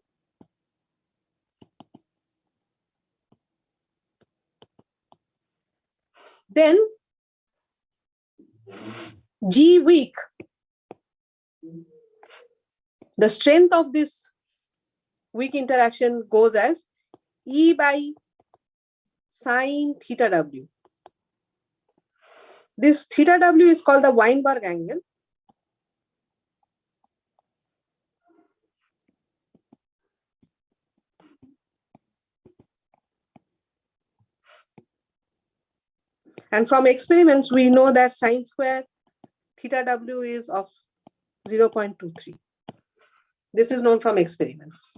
then G weak, the strength of this weak interaction goes as E by sine theta W. This theta W is called the Weinberg angle. And from experiments, we know that sine square theta W is of 0.23. This is known from experiments.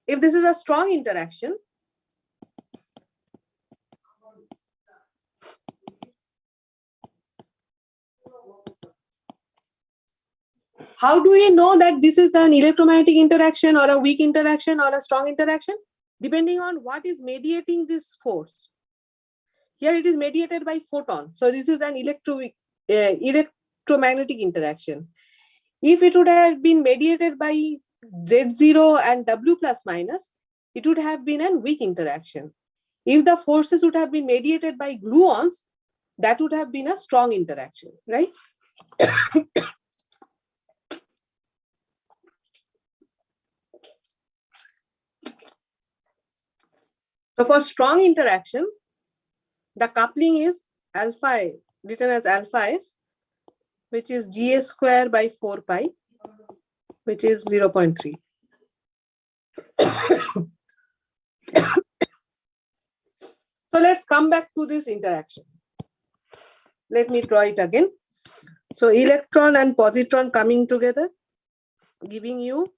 If this is a strong interaction, how do we know that this is an electromagnetic interaction or a weak interaction or a strong interaction? Depending on what is mediating this force. Here it is mediated by photon. So this is an electromagnetic interaction. If it would have been mediated by Z0 and W plus minus, it would have been a weak interaction. If the forces would have been mediated by gluons, that would have been a strong interaction, right? So for strong interaction, the coupling is alpha, written as alpha s, which is Ga square by 4 pi, which is 0.3. So let's come back to this interaction. Let me draw it again. So electron and positron coming together, giving you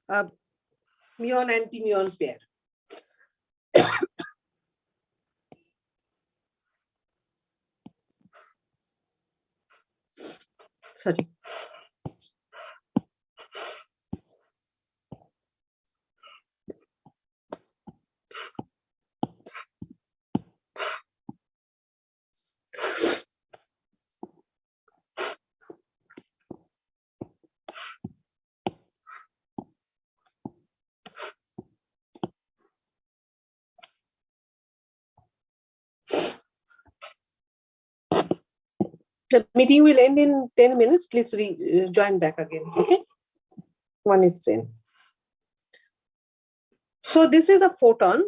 a muon-anti-muon pair. Sorry. The meeting will end in 10 minutes. Please join back again. Okay. When it's in. So this is a photon.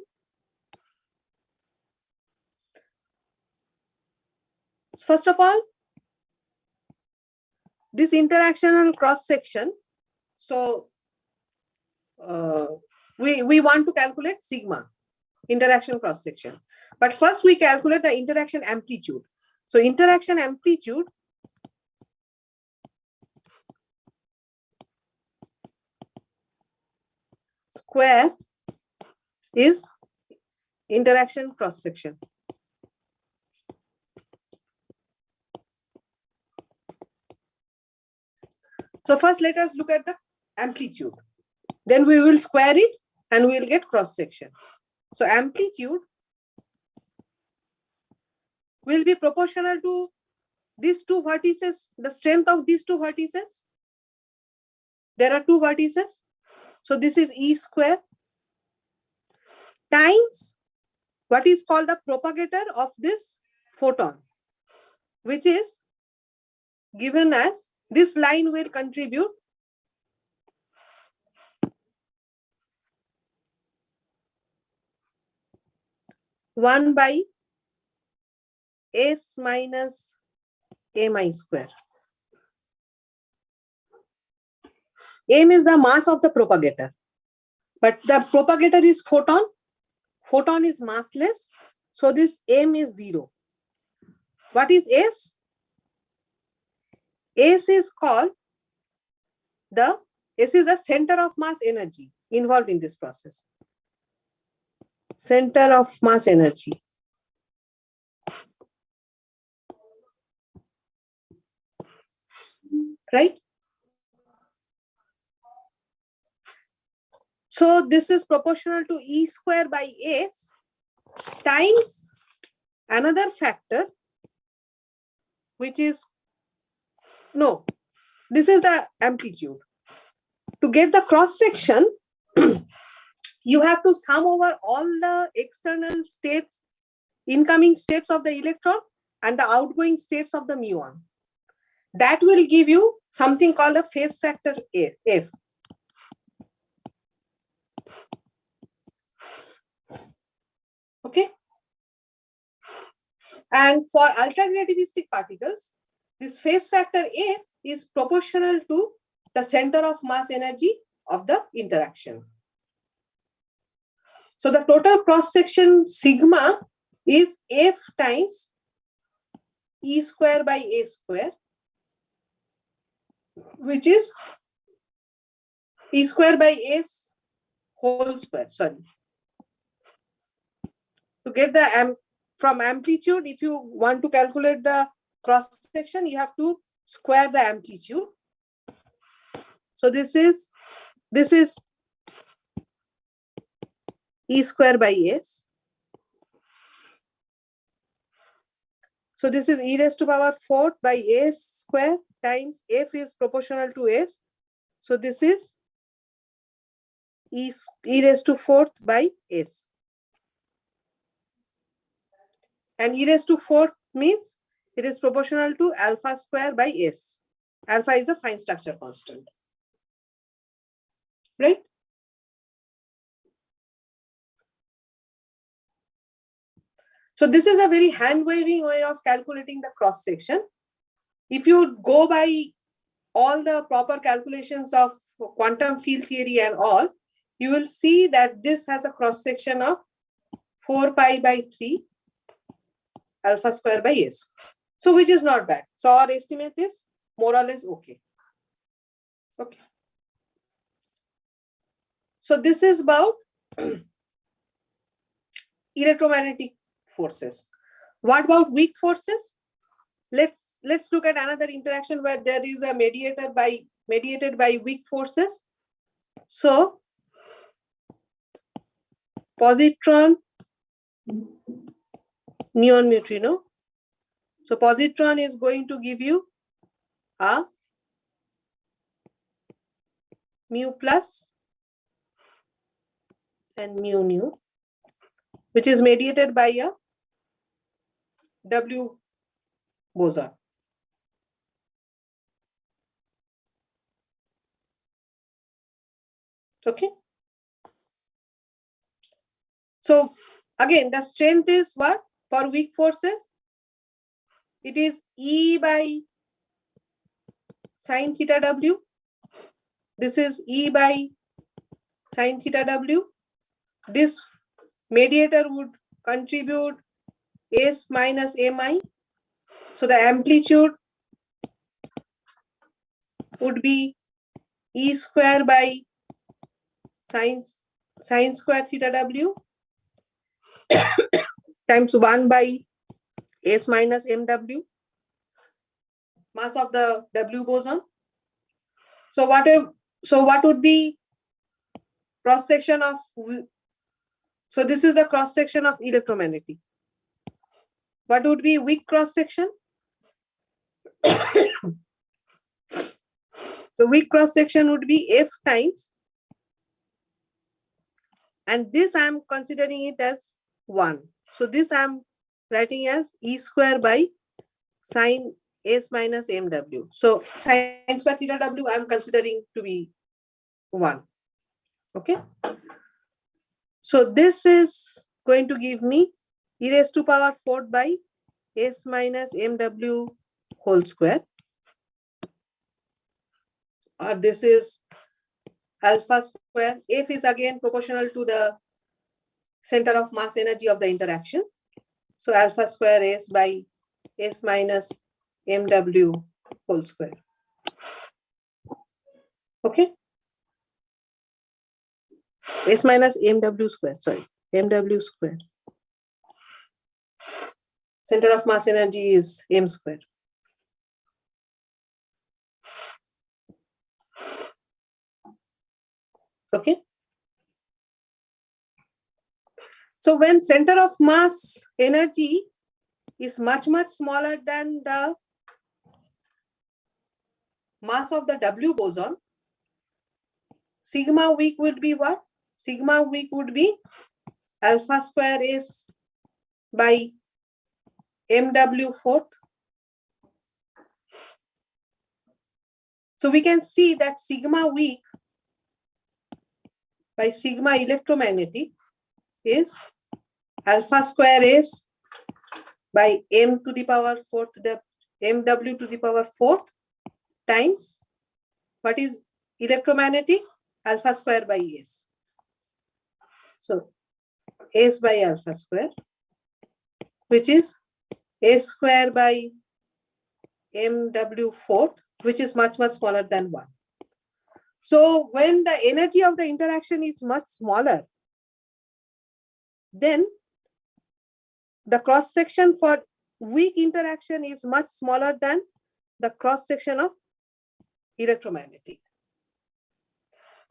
First of all, this interactional cross section. So we want to calculate sigma, interaction cross section. But first we calculate the interaction amplitude. So interaction amplitude square is interaction cross section. So first let us look at the amplitude. Then we will square it and we will get cross section. So amplitude will be proportional to these two vertices, the strength of these two vertices. There are two vertices. So this is E square times what is called the propagator of this photon, which is given as this line will contribute 1 by S minus mi square. M is the mass of the propagator, but the propagator is photon. Photon is massless, so this m is 0. What is S? S is the center of mass energy involved in this process. Center of mass energy. Right? So this is proportional to E square by S times another factor, which is, no, this is the amplitude. To get the cross section, you have to sum over all the external states, incoming states of the electron and the outgoing states of the muon. That will give you something called a phase factor F. Okay. And for ultra-relativistic particles, this phase factor F is proportional to the center of mass energy of the interaction. So the total cross-section sigma is F times E square by A square, which is E square by S whole square, sorry. To get the from amplitude, if you want to calculate the cross section, you have to square the amplitude. So this is E square by S. So this is e raised to power 4 by S square times F is proportional to S. So this is e raised to 4th by S. And e raised to 4th means it is proportional to alpha square by S. Alpha is the fine structure constant. Right? So this is a very hand-waving way of calculating the cross section. If you go by all the proper calculations of quantum field theory and all, you will see that this has a cross section of 4 pi by 3 alpha square by S. So which is not bad. So our estimate is more or less okay. Okay. So this is about electromagnetic forces. What about weak forces? Let's let's look at another interaction where there is a mediated by weak forces. So positron, neon neutrino. So positron is going to give you a mu plus and mu nu, which is mediated by a W boson. Okay. So again, the strength is what for weak forces? It is E by sine theta W. This is E by sine theta W. This mediator would contribute S minus Mi. So the amplitude would be E square by sine square theta W times 1 by S minus MW, mass of the W boson. So what would be cross section of, so this is the cross section of electromagnetic. What would be weak cross section? So weak cross section would be F times, and this I am considering it as 1. So this I am writing as E square by sine S minus MW. So sine square theta W I am considering to be 1. Okay. So this is going to give me e raised to power 4 by S minus MW whole square. Or this is alpha square. F is again proportional to the center of mass energy of the interaction. So alpha square S by S minus MW whole square. Okay. S minus MW square, sorry, MW square. Center of mass energy is M square. Okay. So when center of mass energy is much smaller than the mass of the W boson, sigma weak would be what? Sigma weak would be alpha square S by MW fourth. So we can see that sigma weak by sigma electromagnetic is alpha square S by M to the power fourth, MW to the power fourth times what is electromagnetic? Alpha square by S. So S by alpha square, which is S square by MW fourth, which is much smaller than 1. So when the energy of the interaction is much smaller, then the cross section for weak interaction is much smaller than the cross section of electromagnetic.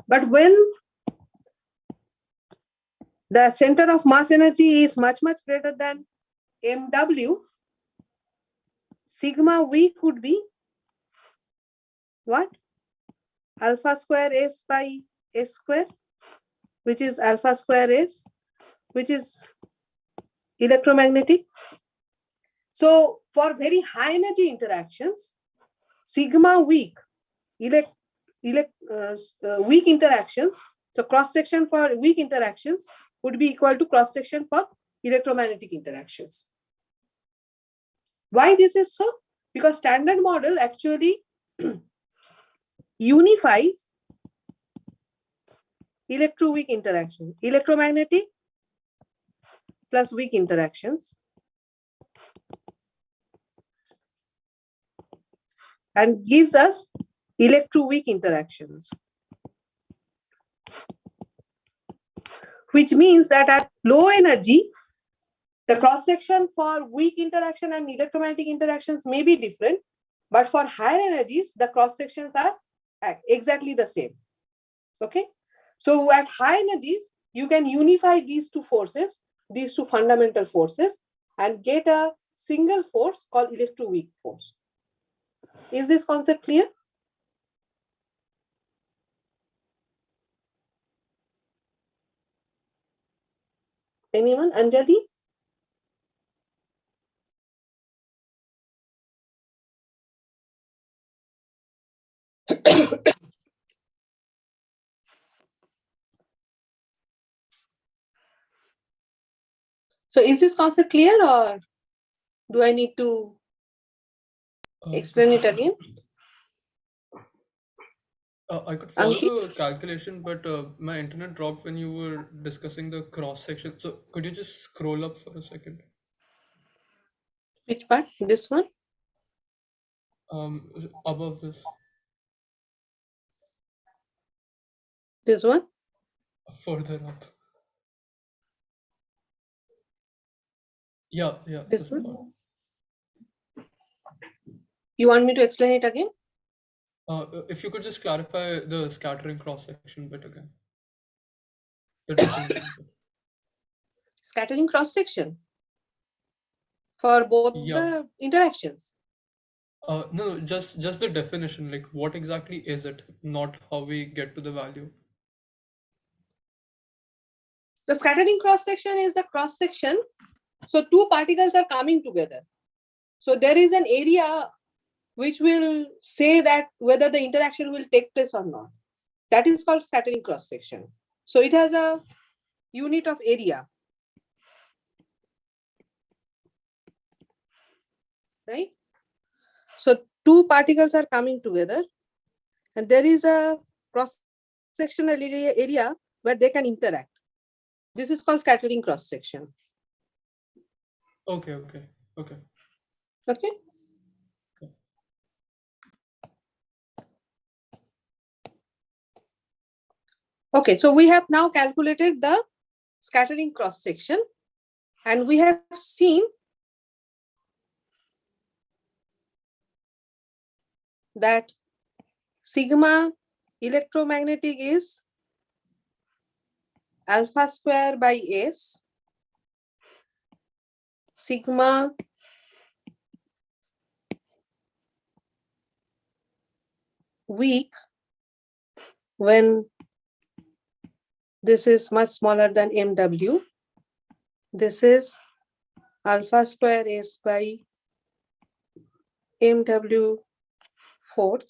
But when the center of mass energy is much greater than MW, sigma weak would be what? Alpha square S by S square, which is alpha square S, which is electromagnetic. So for very high energy interactions, sigma weak, weak interactions, so cross section for weak interactions would be equal to cross section for electromagnetic interactions. Why this is so? Because standard model actually unifies electroweak interaction, electromagnetic plus weak interactions, and gives us electroweak interactions, which means that at low energy, The cross section for weak interaction and electromagnetic interactions may be different, but for higher energies, the cross sections are exactly the same. Okay. So at high energies, you can unify these two forces, these two fundamental forces, and get a single force called electroweak force. Is this concept clear? Anyone? Anjali? So is this concept clear, or do I need to explain it again? I could follow Ankit? the calculation, but my internet dropped when you were discussing the cross section. So could you just scroll up for a second? Which part? This one? Above this, This one? further up. Yeah, This this one? part. You want me to explain it again? If you could just clarify the scattering cross section bit again, the distinction bit. Scattering cross section for both Yeah. the interactions. No, just the definition. Like, what exactly is it? Not how we get to the value. The scattering cross section is the cross section. So two particles are coming together. So there is an area which will say that whether the interaction will take place or not. That is called scattering cross section. So it has a unit of area, right? So two particles are coming together, and there is a cross sectional area where they can interact. This is called scattering cross section. Okay. Okay. Okay, so we have now calculated the scattering cross section, and we have seen that sigma electromagnetic is alpha square by S, sigma weak when this is much smaller than MW. This is alpha square S by MW fourth,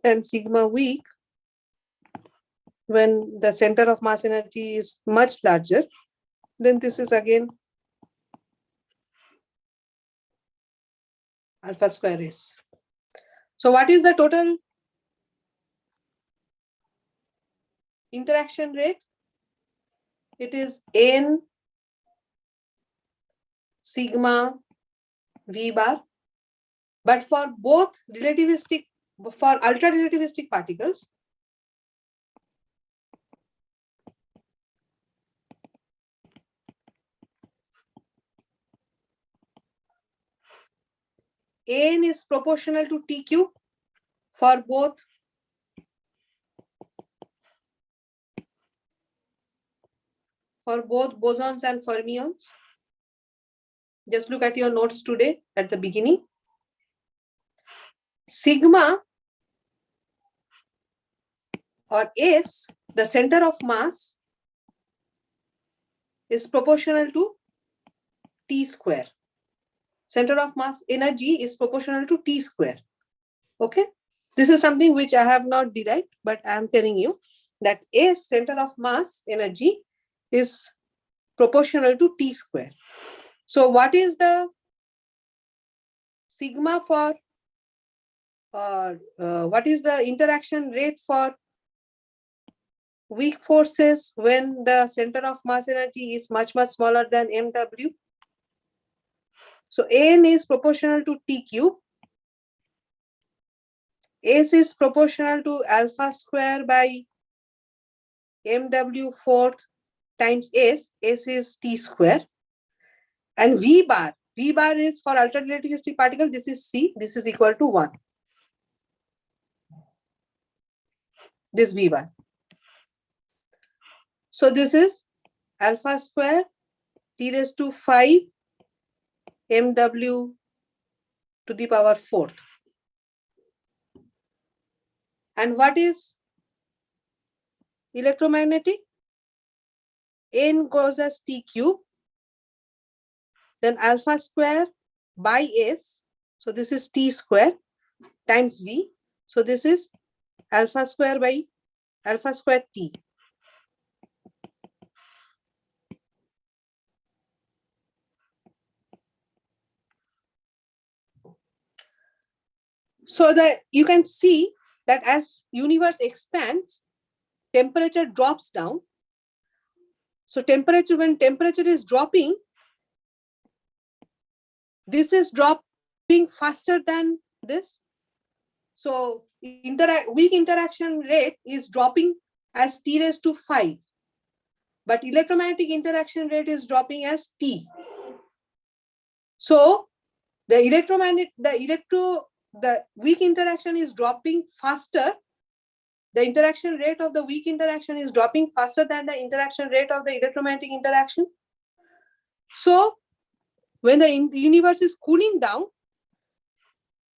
and sigma weak when the center of mass energy is much larger, then this is again alpha square S. So what is the total interaction rate? It is N sigma V bar. But for both relativistic, for ultra relativistic particles, N is proportional to T cube for both bosons and fermions. Just look at your notes today at the beginning. Sigma or S, the center of mass, is proportional to T square. Center of mass energy is proportional to T square. Okay. This is something which I have not derived, but I am telling you that S, center of mass energy, is proportional to T square. So what is the sigma for, what is the interaction rate for weak forces when the center of mass energy is much smaller than MW? So N is proportional to T cube. S is proportional to alpha square by MW fourth times S is T square, and V bar is for ultra-relativistic particle, this is C, this is equal to 1. This V bar. So this is alpha square T raised to 5 MW to the power 4th. And what is electromagnetic? N goes as T cube, then alpha square by S, so this is T square times V, so this is alpha square by alpha square T. So that you can see that as universe expands, temperature drops down. So temperature, when temperature is dropping, this is dropping faster than this. So weak interaction rate is dropping as T raised to 5. But electromagnetic interaction rate is dropping as T. So the weak interaction is dropping faster. The interaction rate of the weak interaction is dropping faster than the interaction rate of the electromagnetic interaction. So when the universe is cooling down,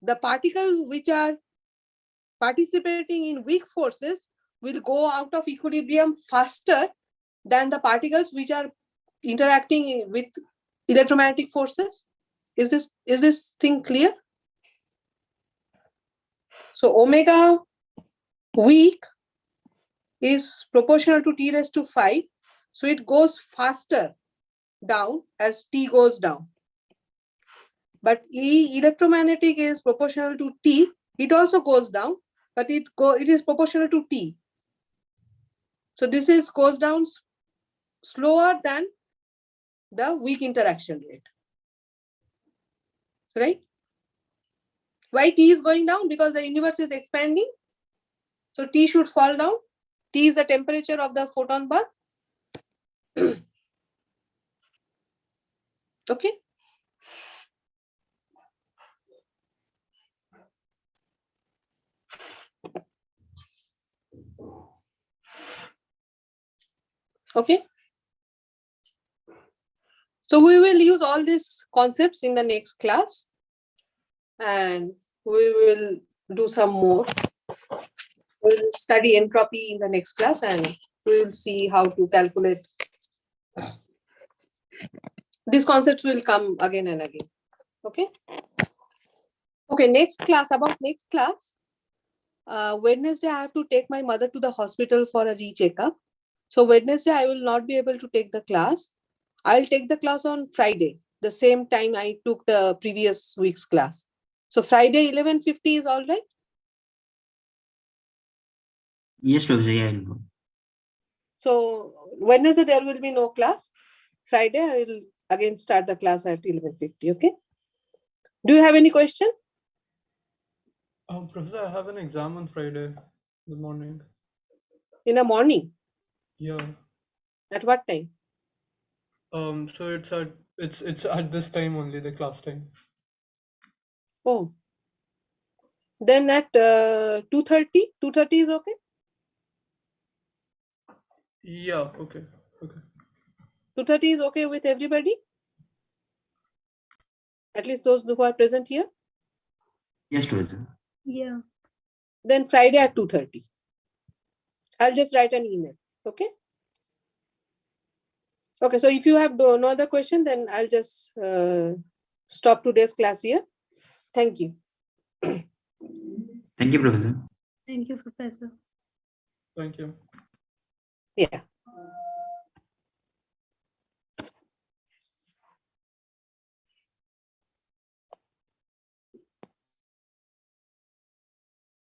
the particles which are participating in weak forces will go out of equilibrium faster than the particles which are interacting with electromagnetic forces. Is this thing clear? So omega weak is proportional to T raised to 5. So it goes faster down as T goes down. But electromagnetic is proportional to T. It also goes down, but it is proportional to T. So this goes down slower than the weak interaction rate. Right? Why T is going down? Because the universe is expanding. So T should fall down. T is the temperature of the photon bath. Okay. Okay. So we will use all these concepts in the next class, and we will do some more. We'll study entropy in the next class, and we will see how to calculate. These concepts will come again and again. Okay. Okay, next class, Wednesday, I have to take my mother to the hospital for a re-checkup. So Wednesday, I will not be able to take the class. I'll take the class on Friday, the same time I took the previous week's class. So Friday, 11:50 is all right? Yes, Professor. Yeah, I'll go. So Wednesday, there will be no class. Friday, I will again start the class at 11:50, okay? Do you have any question? Professor, I have an exam on Friday in the morning. In the morning? Yeah. At what time? So it's at this time only, the class time. Oh. Then at 2:30? 2:30 is okay? Yeah, okay. 2:30 is okay with everybody? At least those who are present here? Yes, Professor. Yeah. Then Friday at 2:30. I'll just write an email. Okay? Okay, so if you have no other question, then I'll just stop today's class here. Thank you. Thank you, Professor. Thank you, Professor. Thank you. Yeah.